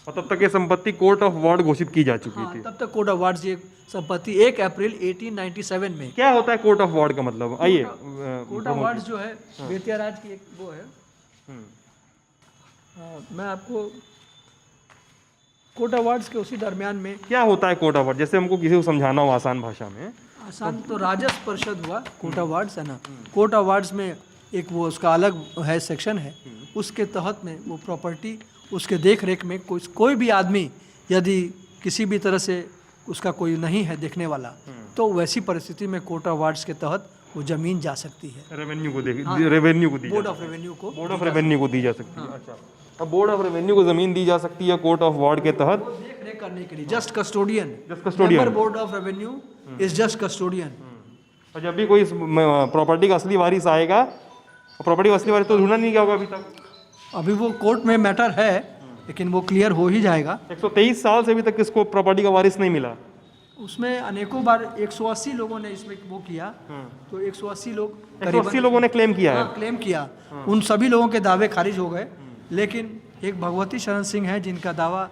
और तब तक ये संपत्ति कोर्ट ऑफ वार्ड घोषित की जा चुकी हाँ, थी। तब तक कोर्ट ऑफ वार्ड ये संपत्ति 1 अप्रैल 1897 में। क्या होता है कोर्ट ऑफ वार्ड का मतलब? आइए। कोर्ट ऑफ वार्ड जो है बेतिया राज की एक वो है। मैं आपको कोर्ट ऑफ वार्ड्स के उसी दरमियान में क्या होता है कोर्ट ऑफ वार्ड, जैसे हमको किसी को समझाना हो आसान भाषा में? आसान तो राजस्व परिषद हुआ, कोर्ट ऑफ वार्ड्स है ना। कोर्ट ऑफ वार्ड्स में एक वो उसका अलग है सेक्शन है, उसके तहत में वो प्रॉपर्टी उसके देख रेख में कोई भी आदमी यदि किसी भी तरह से उसका कोई नहीं है देखने वाला, तो वैसी परिस्थिति में कोर्ट ऑफ वार्ड्स के तहत वो जमीन जा सकती है। रेवेन्यू को रेवेन्यू को दी बोर्ड ऑफ रेवेन्यू को दी जा सकती है। अच्छा, अब बोर्ड ऑफ रेवेन्यू को जमीन दी जा सकती है कोर्ट ऑफ वार्ड के तहत देख रेख करने के लिए। Just custodian, custodian। Board of revenue is just custodian. और जब भी कोई प्रॉपर्टी का असली वारिस आएगा, प्रॉपर्टी का असली वारिस तो ढूंढा नहीं गया होगा अभी तक। अभी वो कोर्ट में मैटर है, लेकिन वो क्लियर हो ही जाएगा। 123 साल से अभी तक किसको प्रॉपर्टी का वारिस नहीं मिला। उसमें अनेकों बार 180 लोगों ने इसमें वो किया, तो 180 लोग 180 लोगों ने क्लेम किया है। क्लेम किया। उन सभी लोगों के दावे खारिज हो गए, लेकिन एक भगवती शरण सिंह है जिनका दावा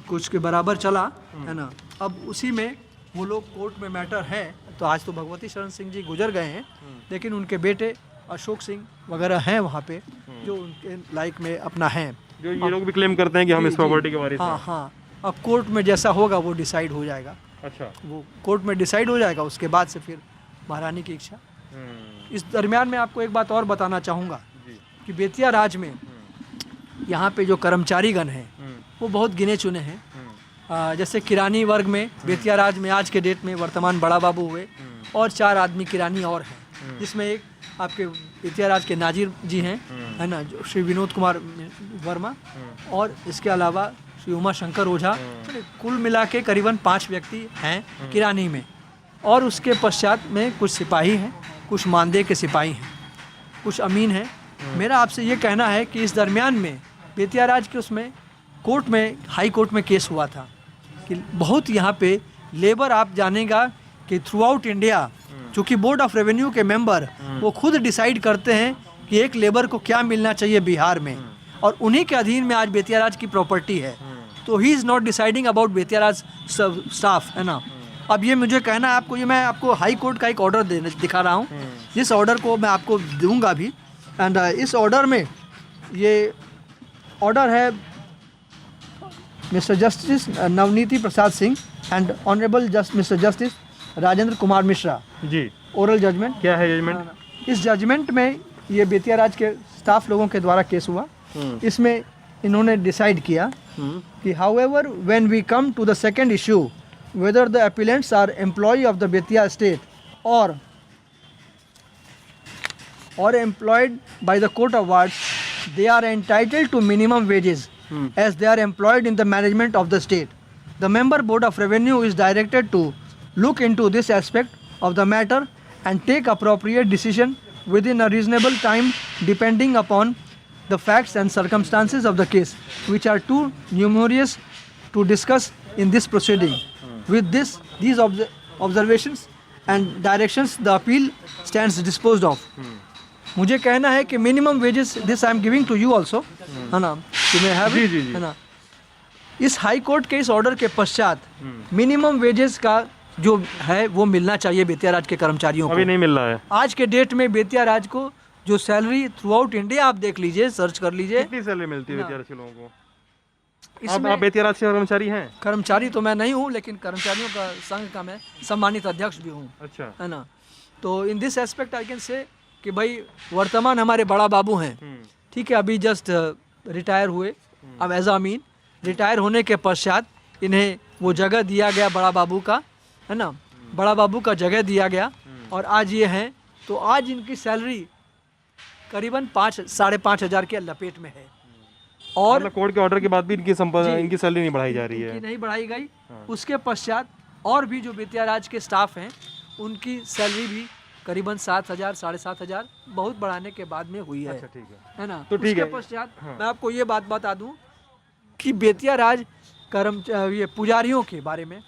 कुछ के बराबर चला, है ना। अब उसी में वो लोग कोर्ट में मैटर है। तो आज तो भगवती शरण सिंह जी गुजर गए हैं, लेकिन उनके बेटे अशोक सिंह वगैरह हैं वहाँ पे जो उनके लाइक में अपना हैं, जो ये लोग भी क्लेम करते हैं कि हम इस प्रॉपर्टी के वारिस हैं। हाँ हाँ। अब कोर्ट में जैसा होगा वो डिसाइड हो जाएगा। अच्छा, वो कोर्ट में डिसाइड हो जाएगा, उसके बाद से फिर महारानी की इच्छा। इस दरमियान में आपको एक बात और बताना चाहूँगा कि बेतिया राज में यहाँ पे जो कर्मचारीगण हैं वो बहुत गिने चुने हैं। जैसे किरानी वर्ग में बेतिया राज में आज के डेट में वर्तमान बड़ा बाबू हुए और 4 आदमी किरानी और हैं, जिसमें एक आपके बेतिया राज के नाजिर जी हैं, है ना, जो श्री विनोद कुमार वर्मा, और इसके अलावा श्री उमा शंकर ओझा। कुल मिला के करीबन 5 व्यक्ति हैं किरानी में, और उसके पश्चात में कुछ सिपाही हैं, कुछ मानदेय के सिपाही हैं, कुछ अमीन हैं। मेरा आपसे ये कहना है कि इस दरमियान में बेतिया राज के उसमें कोर्ट में, हाई कोर्ट में केस हुआ था कि बहुत यहाँ पे लेबर, आप जानेगा कि थ्रू आउट इंडिया चूँकि बोर्ड ऑफ रेवेन्यू के मेंबर वो खुद डिसाइड करते हैं कि एक लेबर को क्या मिलना चाहिए बिहार में, और उन्हीं के अधीन में आज बेतिया राज की प्रॉपर्टी है। तो he is not deciding about Bettiah Raj staff, है ना। अब ये मुझे कहना है आपको, ये मैं आपको हाई कोर्ट का एक ऑर्डर दिखा रहा हूँ, जिस ऑर्डर को मैं आपको दूंगा भी। एंड इस ऑर्डर में ये ऑर्डर है mister justice Navaniti Prasad Singh and honourable mister justice Rajendra Kumar Mishra ji. Oral judgement. क्या है जजमेंट? इस जजमेंट में ये बेतिया राज के स्टाफ लोगों के द्वारा केस हुआ। इसमें इन्होंने डिसाइड किया कि however when we come to the second issue whether the appellants are employee of the Betia estate or employed by the court of wards, they are entitled to minimum wages as they are employed in the management of the state. The member board of revenue is directed to look into this aspect of the matter and take appropriate decision within a reasonable time depending upon the facts and circumstances of the case, which are too numerous to discuss in this proceeding. With these observations and directions, the appeal stands disposed of. मुझे कहना है कि minimum wages this I am giving to you also, है ना, you may have it, है ना। इस high court के इस ऑर्डर के पश्चात मिनिमम वेजेस का जो है वो मिलना चाहिए बेतिया राज के कर्मचारियों को। अभी नहीं मिल रहा है। आज के डेट में बेतिया राज को जो सैलरी थ्रू आउट इंडिया, आप देख लीजिए, सर्च कर लीजिए, कितनी सैलरी मिलती है बेतिया राज के लोगों को? इसमें आप बेतिया राज के कर्मचारी हैं? कर्मचारी तो मैं नहीं हूँ, लेकिन कर्मचारियों का संघ का मैं सम्मानित अध्यक्ष भी हूँ, अच्छा, है ना। तो in this aspect I can say कि भाई वर्तमान हमारे बड़ा बाबू हैं, ठीक है, अभी जस्ट रिटायर हुए। अब एज अमीन रिटायर होने के पश्चात इन्हें वो जगह दिया गया बड़ा बाबू का, है ना, बड़ा बाबू का जगह दिया गया और आज ये हैं। तो आज इनकी सैलरी करीबन 5-5.5 हज़ार के लपेट में है और मतलब कोर्ट के ऑर्डर के बाद भी इनकी सैलरी नहीं बढ़ाई जा रही है। इनकी नहीं बढ़ाई गई। उसके पश्चात और भी जो बेतिया राज के स्टाफ हैं उनकी सैलरी भी करीबन 7,000 7,500 बहुत बढ़ाने के बाद में हुई है। अच्छा, ठीक है ना। तो ठीक है। उसके पश्चात मैं आपको ये बात बता दूं कि बेतिया राज ये पुजारियों के बारे में,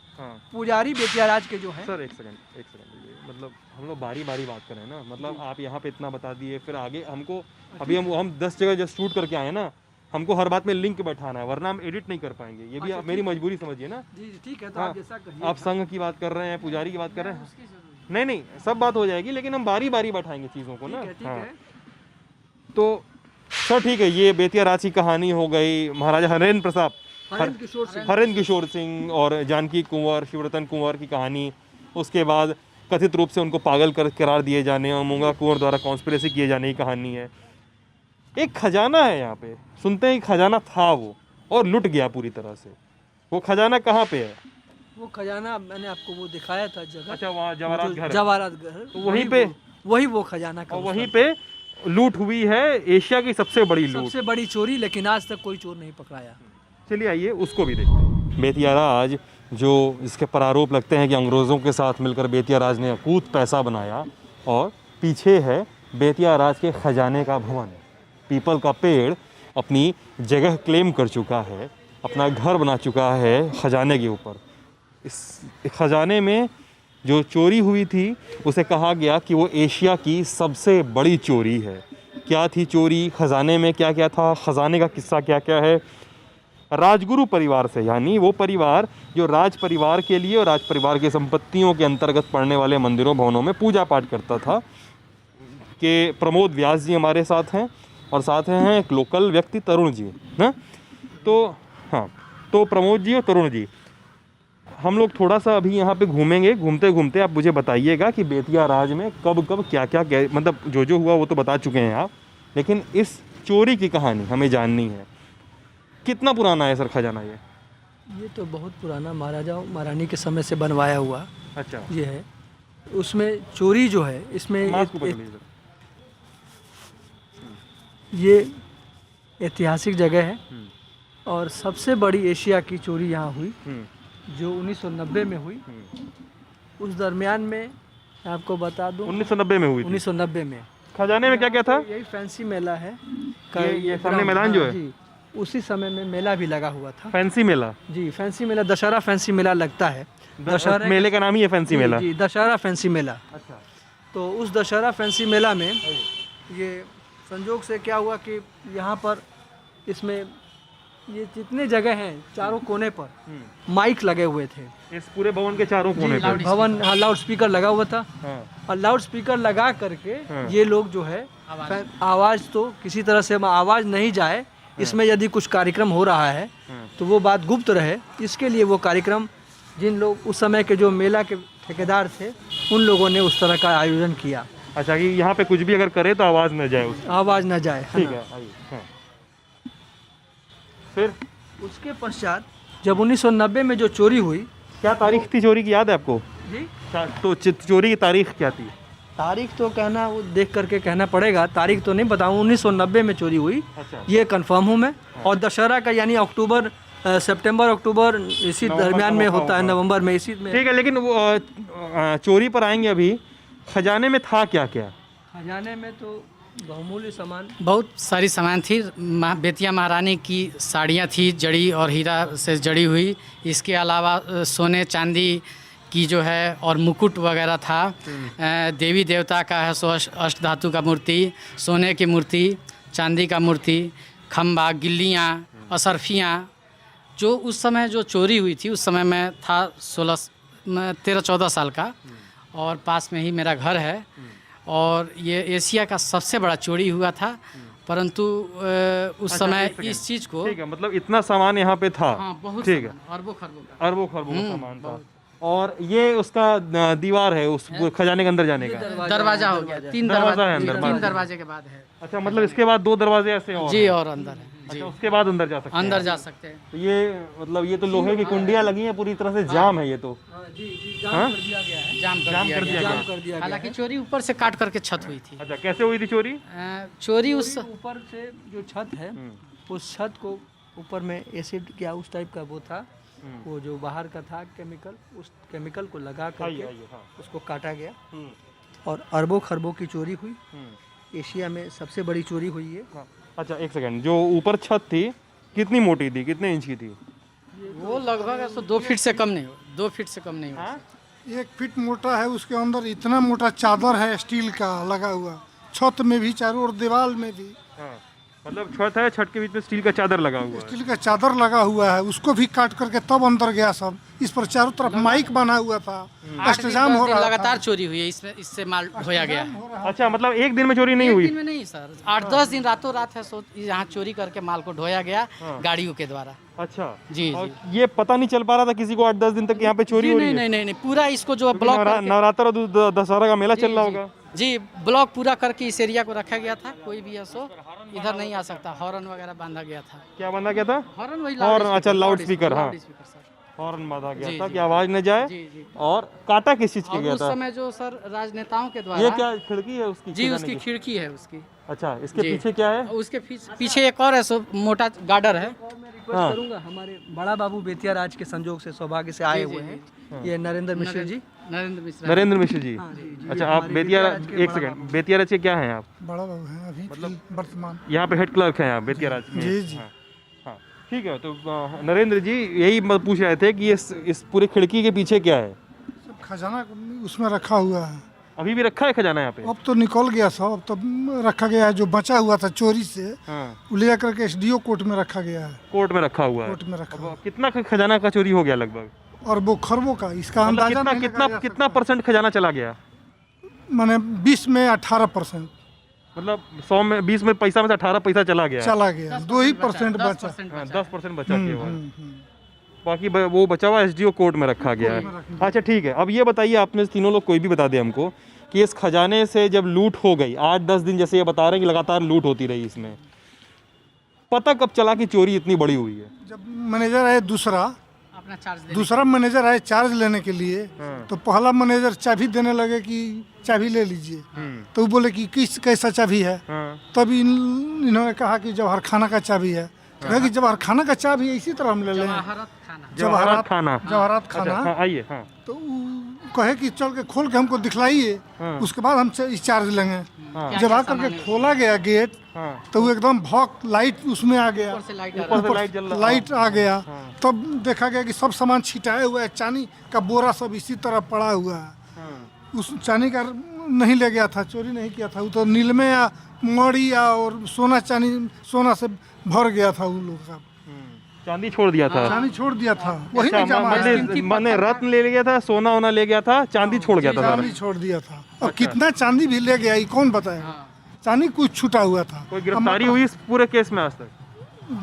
पुजारी बेतिया राज के जो हैं। सर एक सेकंड मतलब हम लोग बारी बारी बात कर रहे हैं ना, मतलब आप यहाँ पे इतना बता दिए, फिर आगे हमको अभी हम 10 जगह जस्ट शूट करके आए ना, हमको हर बात में लिंक बैठाना है, वरना हम एडिट नहीं कर पाएंगे। ये भी आप मेरी मजबूरी समझिए ना। जी ठीक है, तो आप जैसा कहिए। आप संघ की बात कर रहे हैं, पुजारी की बात कर रहे हैं, नहीं सब बात हो जाएगी, लेकिन हम बारी बारी बैठाएंगे चीज़ों को ना। ठीक है। तो सर ठीक है, ये बेतिया राज की कहानी हो गई। महाराजा हरेंद्र किशोर सिंह और जानकी कुंवर, शिवरतन कुंवर की कहानी। उसके बाद कथित रूप से उनको पागल करार दिए जाने और मूंगा कुंवर द्वारा कॉन्स्पिरेसी किए जाने की कहानी है। एक खजाना है यहाँ पे, सुनते हैं खजाना था वो और लुट गया पूरी तरह से। वो खजाना कहाँ पे है? वो खजाना मैंने आपको वो दिखाया था जगह। अच्छा, वहाँ जवाहरात घर। जवाहरात घर, तो वहीं पे वही वो खजाना का, और वहीं पे लूट हुई है, एशिया की सबसे बड़ी लूट, सबसे बड़ी चोरी, लेकिन आज तक कोई चोर नहीं पकड़ाया। चलिए आइए उसको भी देखते हैं। बेतिया राज जो इसके पर आरोप लगते हैं कि अंग्रेज़ों के साथ मिलकर बेतिया राज ने अकूत पैसा बनाया, और पीछे है बेतिया राज के खजाने का भवन। पीपल का पेड़ अपनी जगह क्लेम कर चुका है, अपना घर बना चुका है खजाने के ऊपर। इस खजाने में जो चोरी हुई थी उसे कहा गया कि वो एशिया की सबसे बड़ी चोरी है। क्या थी चोरी खजाने में, क्या क्या था, खजाने का किस्सा क्या क्या है? राजगुरु परिवार से, यानी वो परिवार जो राज परिवार के लिए और राज परिवार की संपत्तियों के अंतर्गत पड़ने वाले मंदिरों भवनों में पूजा पाठ करता था, कि प्रमोद व्यास जी हमारे साथ हैं और साथ हैं एक लोकल व्यक्ति तरुण जी, ना। तो प्रमोद जी और तरुण जी, हम लोग थोड़ा सा अभी यहाँ पे घूमेंगे। घूमते घूमते आप मुझे बताइएगा कि बेतिया राज में कब कब क्या क्या मतलब जो हुआ वो तो बता चुके हैं आप, लेकिन इस चोरी की कहानी हमें जाननी है। कितना पुराना है सर खजाना ये तो बहुत पुराना, महाराजा महारानी के समय से बनवाया हुआ। अच्छा, ये है। उसमें चोरी जो है इसमें ये ऐतिहासिक जगह है और सबसे बड़ी एशिया की चोरी यहाँ हुई जो 1990 में हुई। उस दरमियान में आपको बता दूं 1990 में हुई। 1990 में खजाने में क्या क्या था? यही फैंसी मेला है, ये सामने मैदान जो है जी, उसी समय में मेला भी लगा हुआ था। फैंसी मेला? जी, फैंसी मेला, दशहरा फैंसी मेला लगता है। दशहरा मेले का नाम ही है फैंसी मेला? जी, दशहरा फैंसी मेला। अच्छा। तो उस दशहरा फैंसी मेला में ये संजोग से क्या हुआ कि यहाँ पर इसमें ये जितने जगह हैं चारों कोने पर माइक लगे हुए थे। इस पूरे भवन के चारों कोने पर भवन लाउड स्पीकर लगा हुआ था। और लाउड स्पीकर लगा करके ये लोग जो है आवाज़ तो किसी तरह से आवाज़ नहीं जाए, इसमें यदि कुछ कार्यक्रम हो रहा है तो वो बात गुप्त रहे, इसके लिए वो कार्यक्रम जिन लोग उस समय के जो मेला के ठेकेदार थे उन लोगों ने उस तरह का आयोजन किया। अच्छा, कि यहाँ पे कुछ भी अगर करे तो आवाज़ न जाए, आवाज़ न जाए। ठीक है, आइए। फिर उसके पश्चात जब 1990 में जो चोरी हुई क्या तारीख थी चोरी की, याद है आपको? जी तो चोरी की तारीख क्या थी? तारीख तो कहना वो देख करके कहना पड़ेगा, तारीख तो नहीं बताऊँ। 1990 में चोरी हुई, अच्छा। ये कंफर्म हूँ मैं। और दशहरा का यानी अक्टूबर सितंबर अक्टूबर इसी दरमियान में होता है, नवंबर में इसी में। ठीक है, लेकिन वो चोरी पर आएंगे अभी। खजाने में था क्या क्या? खजाने में तो बहुमूल्य सामान, बहुत सारी सामान थी। बेतिया महारानी की साड़ियाँ थी जड़ी और हीरा से जड़ी हुई। इसके अलावा सोने चांदी की जो है और मुकुट वगैरह था। देवी देवता का है सो अष्ट धातु का मूर्ति, सोने की मूर्ति, चांदी का मूर्ति, खम्बा, गिल्लियाँ, असरफियाँ। जो उस समय जो चोरी हुई थी, उस समय मैं था 13-14 साल का, और पास में ही मेरा घर है। और ये एशिया का सबसे बड़ा चोरी हुआ था। परंतु उस समय इस चीज़ को, ठीक है, मतलब इतना सामान यहाँ पे था। हाँ, बहुत ठीक है, सामान, अरबों खरबों का। अरबों खरबों का सामान था। और ये उसका दीवार है उस खजाने के अंदर जाने का। दरवाजा हो गया, 3 दरवाजा है अंदर, 3 दरवाजे के बाद है। अच्छा, मतलब इसके बाद 2 दरवाजे ऐसे और जी, और अंदर है जी, अच्छा, उसके बाद अंदर जा सकते हैं। अंदर जा सकते हैं। तो ये मतलब ये तो लोहे की कुंडियां लगी हैं, पूरी तरह से जाम है ये तो। जाम कर दिया गया है। जाम कर दिया गया। जाम कर दिया गया हालांकि चोरी ऊपर से काट करके छत हुई थी। अच्छा, कैसे हुई थी चोरी? चोरी उस ऊपर से जो छत है, उस छत को ऊपर में एसिड क्या उस टाइप का वो था, वो जो बाहर का था केमिकल, उस केमिकल को लगा करके हाँ। उसको काटा गया और अरबों खरबों की चोरी हुई। एशिया में सबसे बड़ी चोरी हुई है। हाँ। अच्छा, एक सेकंड, जो ऊपर छत थी कितनी मोटी थी, कितने इंच की थी? वो लगभग 2 फीट से कम नहीं हो, 2 फीट से कम नहीं हो। 1 फीट मोटा है, उसके अंदर इतना मोटा चादर है स्टील का लगा हुआ, छत में भी, चारों ओर दीवार में भी। हाँ, मतलब छत है, छत के बीच में स्टील का चादर लगा हुआ है। स्टील का चादर लगा हुआ है, उसको भी काट करके तब अंदर गया सब। इस पर चारों तरफ माइक बना हुआ था, 8 अष्टजाम हो रहा था। लगातार चोरी हुई है, इसमें इससे माल ढोया गया है। अच्छा, मतलब एक दिन में चोरी नहीं एक हुई? दिन में नहीं सर, 8-10 दिन रातों रात है सो यहाँ चोरी करके माल को ढोया गया गाड़ियों के द्वारा। अच्छा जी और जी ये पता नहीं चल पा रहा था किसी को 8-10 दिन तक यहाँ पे चोरी जी, हो रही नहीं है? नहीं नहीं, पूरा इसको जो ब्लॉक करके- नवरात्र और दशहरा का मेला चल रहा होगा। जी, ब्लॉक पूरा करके इस एरिया को रखा गया था। कोई भी ऐसो इधर नहीं आ सकता। हॉर्न वगैरह बांधा गया था। क्या बंदा क्या था? हॉर्न वही हॉर्न, अच्छा, लाउड स्पीकर, हाँ। Speaker sir. हॉर्न बांधा गया जी, था जी, कि आवाज न जाए। जी जी। और काटा किस चीज के और गया उस था? समय जो सर राजनेताओं के द्वारा, ये क्या खिड़की है उसकी? जी, खजाने उसकी की? खिड़की है उसकी। अच्छा, इसके जी। पीछे क्या है? उसके पीछे एक और है सो मोटा गार्डर है। रिक्वेस्ट करूंगा, हमारे बड़ा बाबू बेतिया राज के संजोग से सौभाग्य से आए हुए हैं, ये नरेंद्र मिश्र जी। नरेंद्र मिश्रा। नरेंद्र मिश्र जी। जी, अच्छा, आप बेतिया, एक सेकंड, बेतिया राज के क्या हैं आप? बड़ा बाबू है अभी मतलब वर्तमान। यहाँ पे हेड क्लर्क हैं आप बेतिया राज में? जी, जी। हाँ, हाँ, ठीक है। तो नरेंद्र जी यही पूछ रहे थे कि इस पूरी खिड़की के पीछे क्या है? सब खजाना उसमें रखा हुआ है। अभी भी रखा है खजाना यहाँ पे? अब तो निकल गया सब, अब तो रखा गया है। जो बचा हुआ था चोरी से, हाँ, वो ले जाकर के एसडीओ कोर्ट में रखा गया है। कोर्ट में रखा हुआ है। कोर्ट में रखा हुआ अब कितना खजाना का चोरी हो गया लगभग? और वो खरबों का इसका मतलब अंदाजा कितना नहीं कितना लगाया जा कितना परसेंट खजाना चला गया? सकता। माने 20 में 18% मतलब 100 में 20 में पैसा में से 18 पैसा चला गया है। चला गया, 2% बचा। 10% हाँ, बचा। 10% बचा केवल। बाकी वो बचा हुआ एसडीओ कोर्ट में रखा गया है। अच्छा, ठीक है। अब ये बताइए, आप में से तीनों लोग कोई भी बता दे हमको कि इस खजाने से जब लूट हो गई, 8-10 दिन जैसे ये बता रहे हैं कि लगातार लूट होती रही, इसमें पता कब चला कि चोरी इतनी बड़ी हुई है? जब मैनेजर आए अपना चार्ज दे दूसरा मैनेजर आए चार्ज लेने के लिए, तो पहला मैनेजर चाबी देने लगे कि चाबी ले लीजिए। तो वो बोले कि कैसा चाबी है? हाँ, तब इन्होंने कहा कि जवाहर खाना का चाबी है। तो कहा कि जवाहर खाना का चाबी है, इसी तरह हम ले लें। जवाहरत खाना। जवाहरात खाना। जवाहरात अच्छा, खाना। हाँ, आइए। हाँ, तो वो कहे कि चल के खोल के हमको दिखलाइए, उसके बाद हम चार्ज लेंगे। जब आकर के खोला गया गेट, हाँ, तो वो एकदम भौक लाइट उसमें आ गया, ऊपर से लाइट आ ऊपर से लाइट जल रहा। लाइट आ गया। तब देखा गया कि सब सामान छिटाया हुआ है, चांदी का बोरा सब इसी तरह पड़ा हुआ है। उस चांदी का नहीं ले गया था, चोरी नहीं किया था, वो तो नीलमे या मड़ी या और सोना से भर गया था। वो लोग का चांदी छोड़ दिया था। चांदी छोड़ दिया था, वही अच्छा, नहीं जमा है। मैंने रत्न ले लिया था, सोना वोना ले गया था, चांदी छोड़ गया था सारा। चांदी छोड़ दिया था। और कितना चांदी भी ले गया ये कौन बताएगा? चांदी कुछ छूटा हुआ था। कोई गिरफ्तारी हुई इस पूरे केस में आज तक?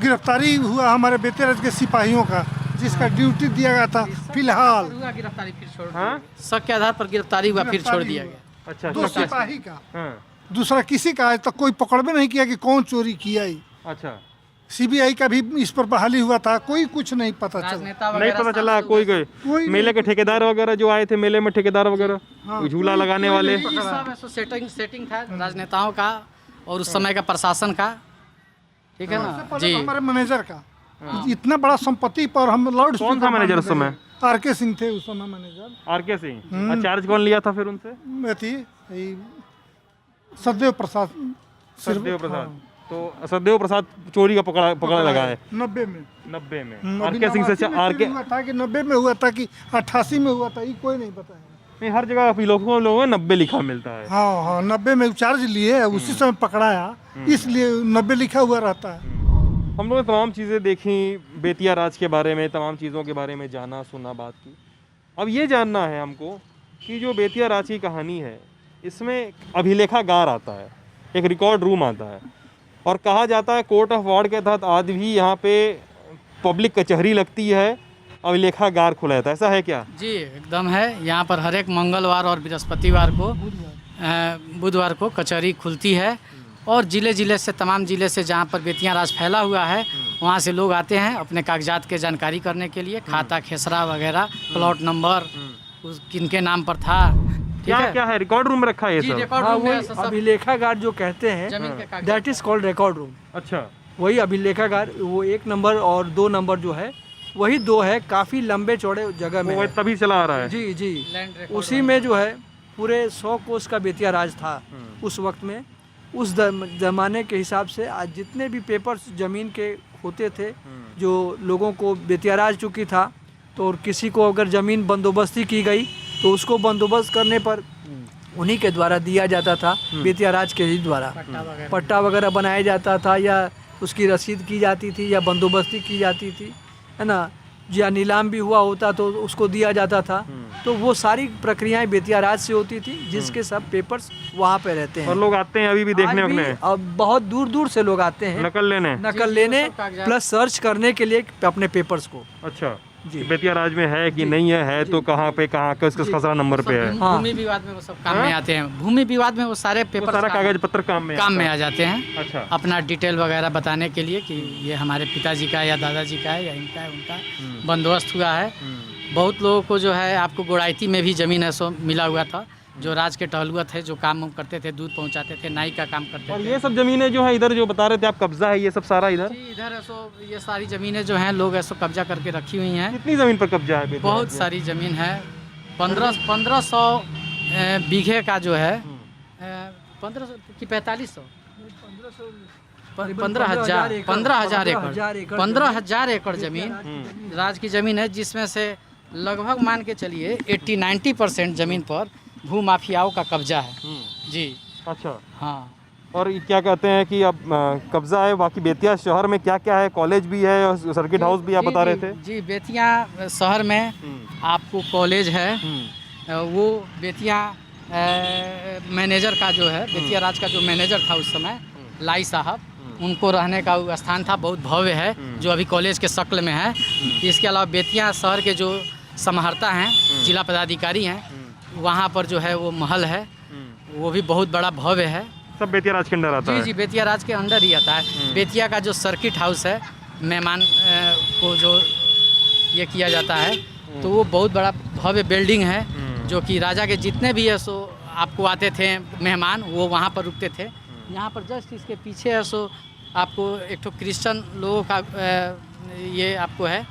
गिरफ्तारी हुआ हमारे बेतेराज के सिपाहियों का, जिसका ड्यूटी दिया गया था फिलहाल। हुआ गिरफ्तारी, फिर छोड़ दिया। हाँ, शक के आधार पर गिरफ्तारी हुआ, फिर छोड़ दिया गया। अच्छा, 2 सिपाही का, हाँ, दूसरा किसी का आज तक कोई पकड़ में नहीं किया कि कौन चोरी किया ही। अच्छा, सीबीआई का भी इस पर बहाली हुआ था, कोई कुछ नहीं पता चला। राजनेता नहीं वगैरह पता चला कोई गए कोई मेले के ठेकेदार वगैरह जो आए थे मेले में, ठेकेदार वगैरह झूला लगाने वाले, ये सब ऐसा सेटिंग था राजनेताओं का और उस समय का प्रशासन का, ठीक है ना जी। हमारे मैनेजर का इतना बड़ा संपत्ति पर हम लाउड कौन था मैनेजर उस समय? आर.के. सिंह थे उस समय मैनेजर। आर.के. सिंह। चार्ज कौन लिया था फिर उनसे? थी सददेव प्रसाद। सददेव प्रसाद। तो सददेव प्रसाद चोरी का पकड़ा लगा है 90 में। 90 में अभी आर.के. सिंह से 89 में आर.के. हुआ था कि 90 में हुआ था कि 88 में हुआ था, ये कोई नहीं बताया। नहीं, हर जगह लोगों में 90 लिखा मिलता है। हाँ 90 में चार्ज लिए, उसी समय पकड़ाया, इसलिए 90 लिखा हुआ रहता है। हम लोगों ने तमाम चीज़ें देखी, बेतिया राज के बारे में तमाम चीज़ों के बारे में जाना सुना बात की। अब ये जानना है हमको कि जो बेतिया राज की कहानी है इसमें अभिलेखागार आता है, एक रिकॉर्ड रूम आता है, और कहा जाता है कोर्ट ऑफ वार्ड के तहत आज भी यहाँ पे पब्लिक कचहरी लगती है, अभिलेखागार खुला रहता है, ऐसा है क्या? जी एकदम है। यहाँ पर हर एक मंगलवार और बृहस्पतिवार को बुधवार को कचहरी खुलती है और ज़िले से तमाम ज़िले से जहाँ पर बेतिया राज फैला हुआ है वहाँ से लोग आते हैं अपने कागजात के जानकारी करने के लिए, खाता खेसरा वगैरह, प्लॉट नंबर उस किनके नाम पर था, क्या क्या है रिकॉर्ड रूम में रखा है ये जी सब? रिकॉर्ड हाँ रूम में वही ऐसा सब अभिलेखागार जो कहते हैं, जमीन के कागजात that is called record room. अच्छा, वही अभिलेखागार, वो 1 नंबर और 2 नंबर जो है वही 2 है, काफ़ी लंबे चौड़े जगह में वो है। तभी चला आ रहा है। जी जी, लैंड रिकॉर्ड उसी में जो है पूरे 100 कोस का बेतिया राज था उस वक्त में। उस ज़माने के हिसाब से आज जितने भी पेपर्स ज़मीन के होते थे जो लोगों को बेतिया राज चुकी था, तो और किसी को अगर ज़मीन बंदोबस्ती की गई तो उसको बंदोबस्त करने पर उन्हीं के द्वारा दिया जाता था, बेतिया राज के ही द्वारा पट्टा वगैरह बनाया जाता था, या उसकी रसीद की जाती थी, या बंदोबस्ती की जाती थी, है ना, या नीलाम भी हुआ होता तो उसको दिया जाता था। तो वो सारी प्रक्रियाएं बेतिया राज से होती थी, जिसके सब पेपर्स वहाँ पे रहते हैं। और लोग आते हैं अभी भी देखने आज भी वगने, अब बहुत दूर दूर से लोग आते हैं नकल लेने। नकल लेने सब कागजात। प्लस सर्च करने के लिए अपने पेपर्स को। अच्छा, जी। बेतिया राज में है कि नहीं है तो कहाँ पे कहाँ किस खसरा नंबर पे है, हाँ। भूमि विवाद में वो सब काम में आते हैं। भूमि विवाद में वो सारे वो पेपर सारा कागज पत्र काम में काम आता में है। आ जाते हैं। अच्छा, अपना डिटेल वगैरह बताने के लिए कि ये हमारे पिताजी का या दादाजी का है या इनका है, उनका बंदोबस्त हुआ है। बहुत लोगों को जो है आपको गोड़ाइती में भी ज़मीन है सो मिला हुआ था, जो राज के टहलुआ थे, जो काम करते थे, दूध पहुंचाते थे, नाई का काम करते और थे। ये सब जमीनें जो है इधर जो बता रहे थे आप कब्जा है ये सब सारा इधर, जी इधर ऐसो ये सारी ज़मीनें जो हैं लोग ऐसो कब्जा करके रखी हुई हैं। कितनी जमीन पर कब्जा है बेतिया बहुत राज में? सारी ज़मीन है। 1500 बीघे का जो है 1500 की 4500 15,000 एकड़ 15,000 एकड़ ज़मीन राज की ज़मीन है, जिसमें से लगभग मान के चलिए 80-90% ज़मीन पर भू माफियाओं का कब्जा है। जी अच्छा, हाँ। और ये क्या कहते हैं कि अब कब्जा है, बाकी बेतिया शहर में क्या क्या है, कॉलेज भी है और सर्किट हाउस भी आप बता रहे थे। जी बेतिया शहर में आपको कॉलेज है, वो बेतिया मैनेजर का जो है, बेतिया राज का जो मैनेजर था उस समय लाई साहब, उनको रहने का वो स्थान था, बहुत भव्य है, जो अभी कॉलेज के शक्ल में है। इसके अलावा बेतिया शहर के जो समाहर्ता हैं, जिला पदाधिकारी हैं, वहाँ पर जो है वो महल है, वो भी बहुत बड़ा भव्य है। सब बेतिया राज के अंदर आता जी है। जी बेतिया राज के अंदर ही आता है। बेतिया का जो सर्किट हाउस है, मेहमान को जो ये किया जाता है, तो वो बहुत बड़ा भव्य बिल्डिंग है, जो कि राजा के जितने भी है सो आपको आते थे मेहमान, वो वहाँ पर रुकते थे। यहाँ पर जस्ट इसके पीछे है सो आपको एक तो क्रिश्चियन लोगों का ये आपको है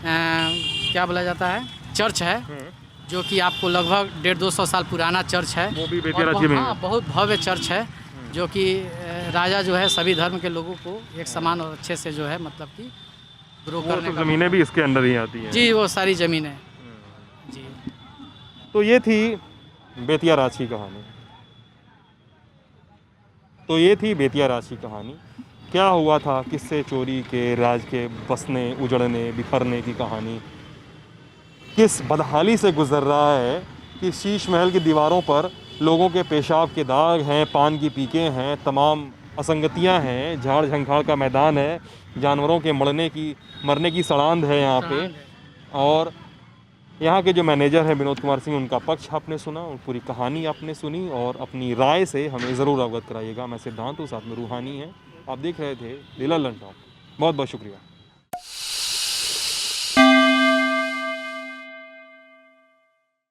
क्या बोला जाता है, चर्च है, जो कि आपको लगभग 150-200 साल पुराना चर्च है। वो भी बेतिया और राज्य में है। हाँ, बहुत भव्य चर्च है, जो कि राजा जो है सभी धर्म के लोगों को एक समान और अच्छे से जो है मतलब कि ग्रो वो करने सब का। जमीनें भी इसके अंदर ही आती हैं। जी वो सारी ज़मीनें जी। तो ये थी बेतिया राज की कहानी। तो ये थी बेतिया राज की कहानी। क्या हुआ था, किससे चोरी के राज के बसने उजड़ने बिखरने की कहानी, किस बदहाली से गुजर रहा है कि शीश महल की दीवारों पर लोगों के पेशाब के दाग हैं, पान की पीकें हैं, तमाम असंगतियां हैं, झाड़ झंखाड़ का मैदान है, जानवरों के मरने की सड़ांध है यहाँ पे। और यहाँ के जो मैनेजर हैं विनोद कुमार सिंह, उनका पक्ष आपने सुना और पूरी कहानी आपने सुनी और अपनी राय से हमें ज़रूर अवगत कराइएगा। मैं सिद्धांत हूँ, साथ में रूहानी है। आप देख रहे थे लीला लंटॉप। बहुत बहुत शुक्रिया।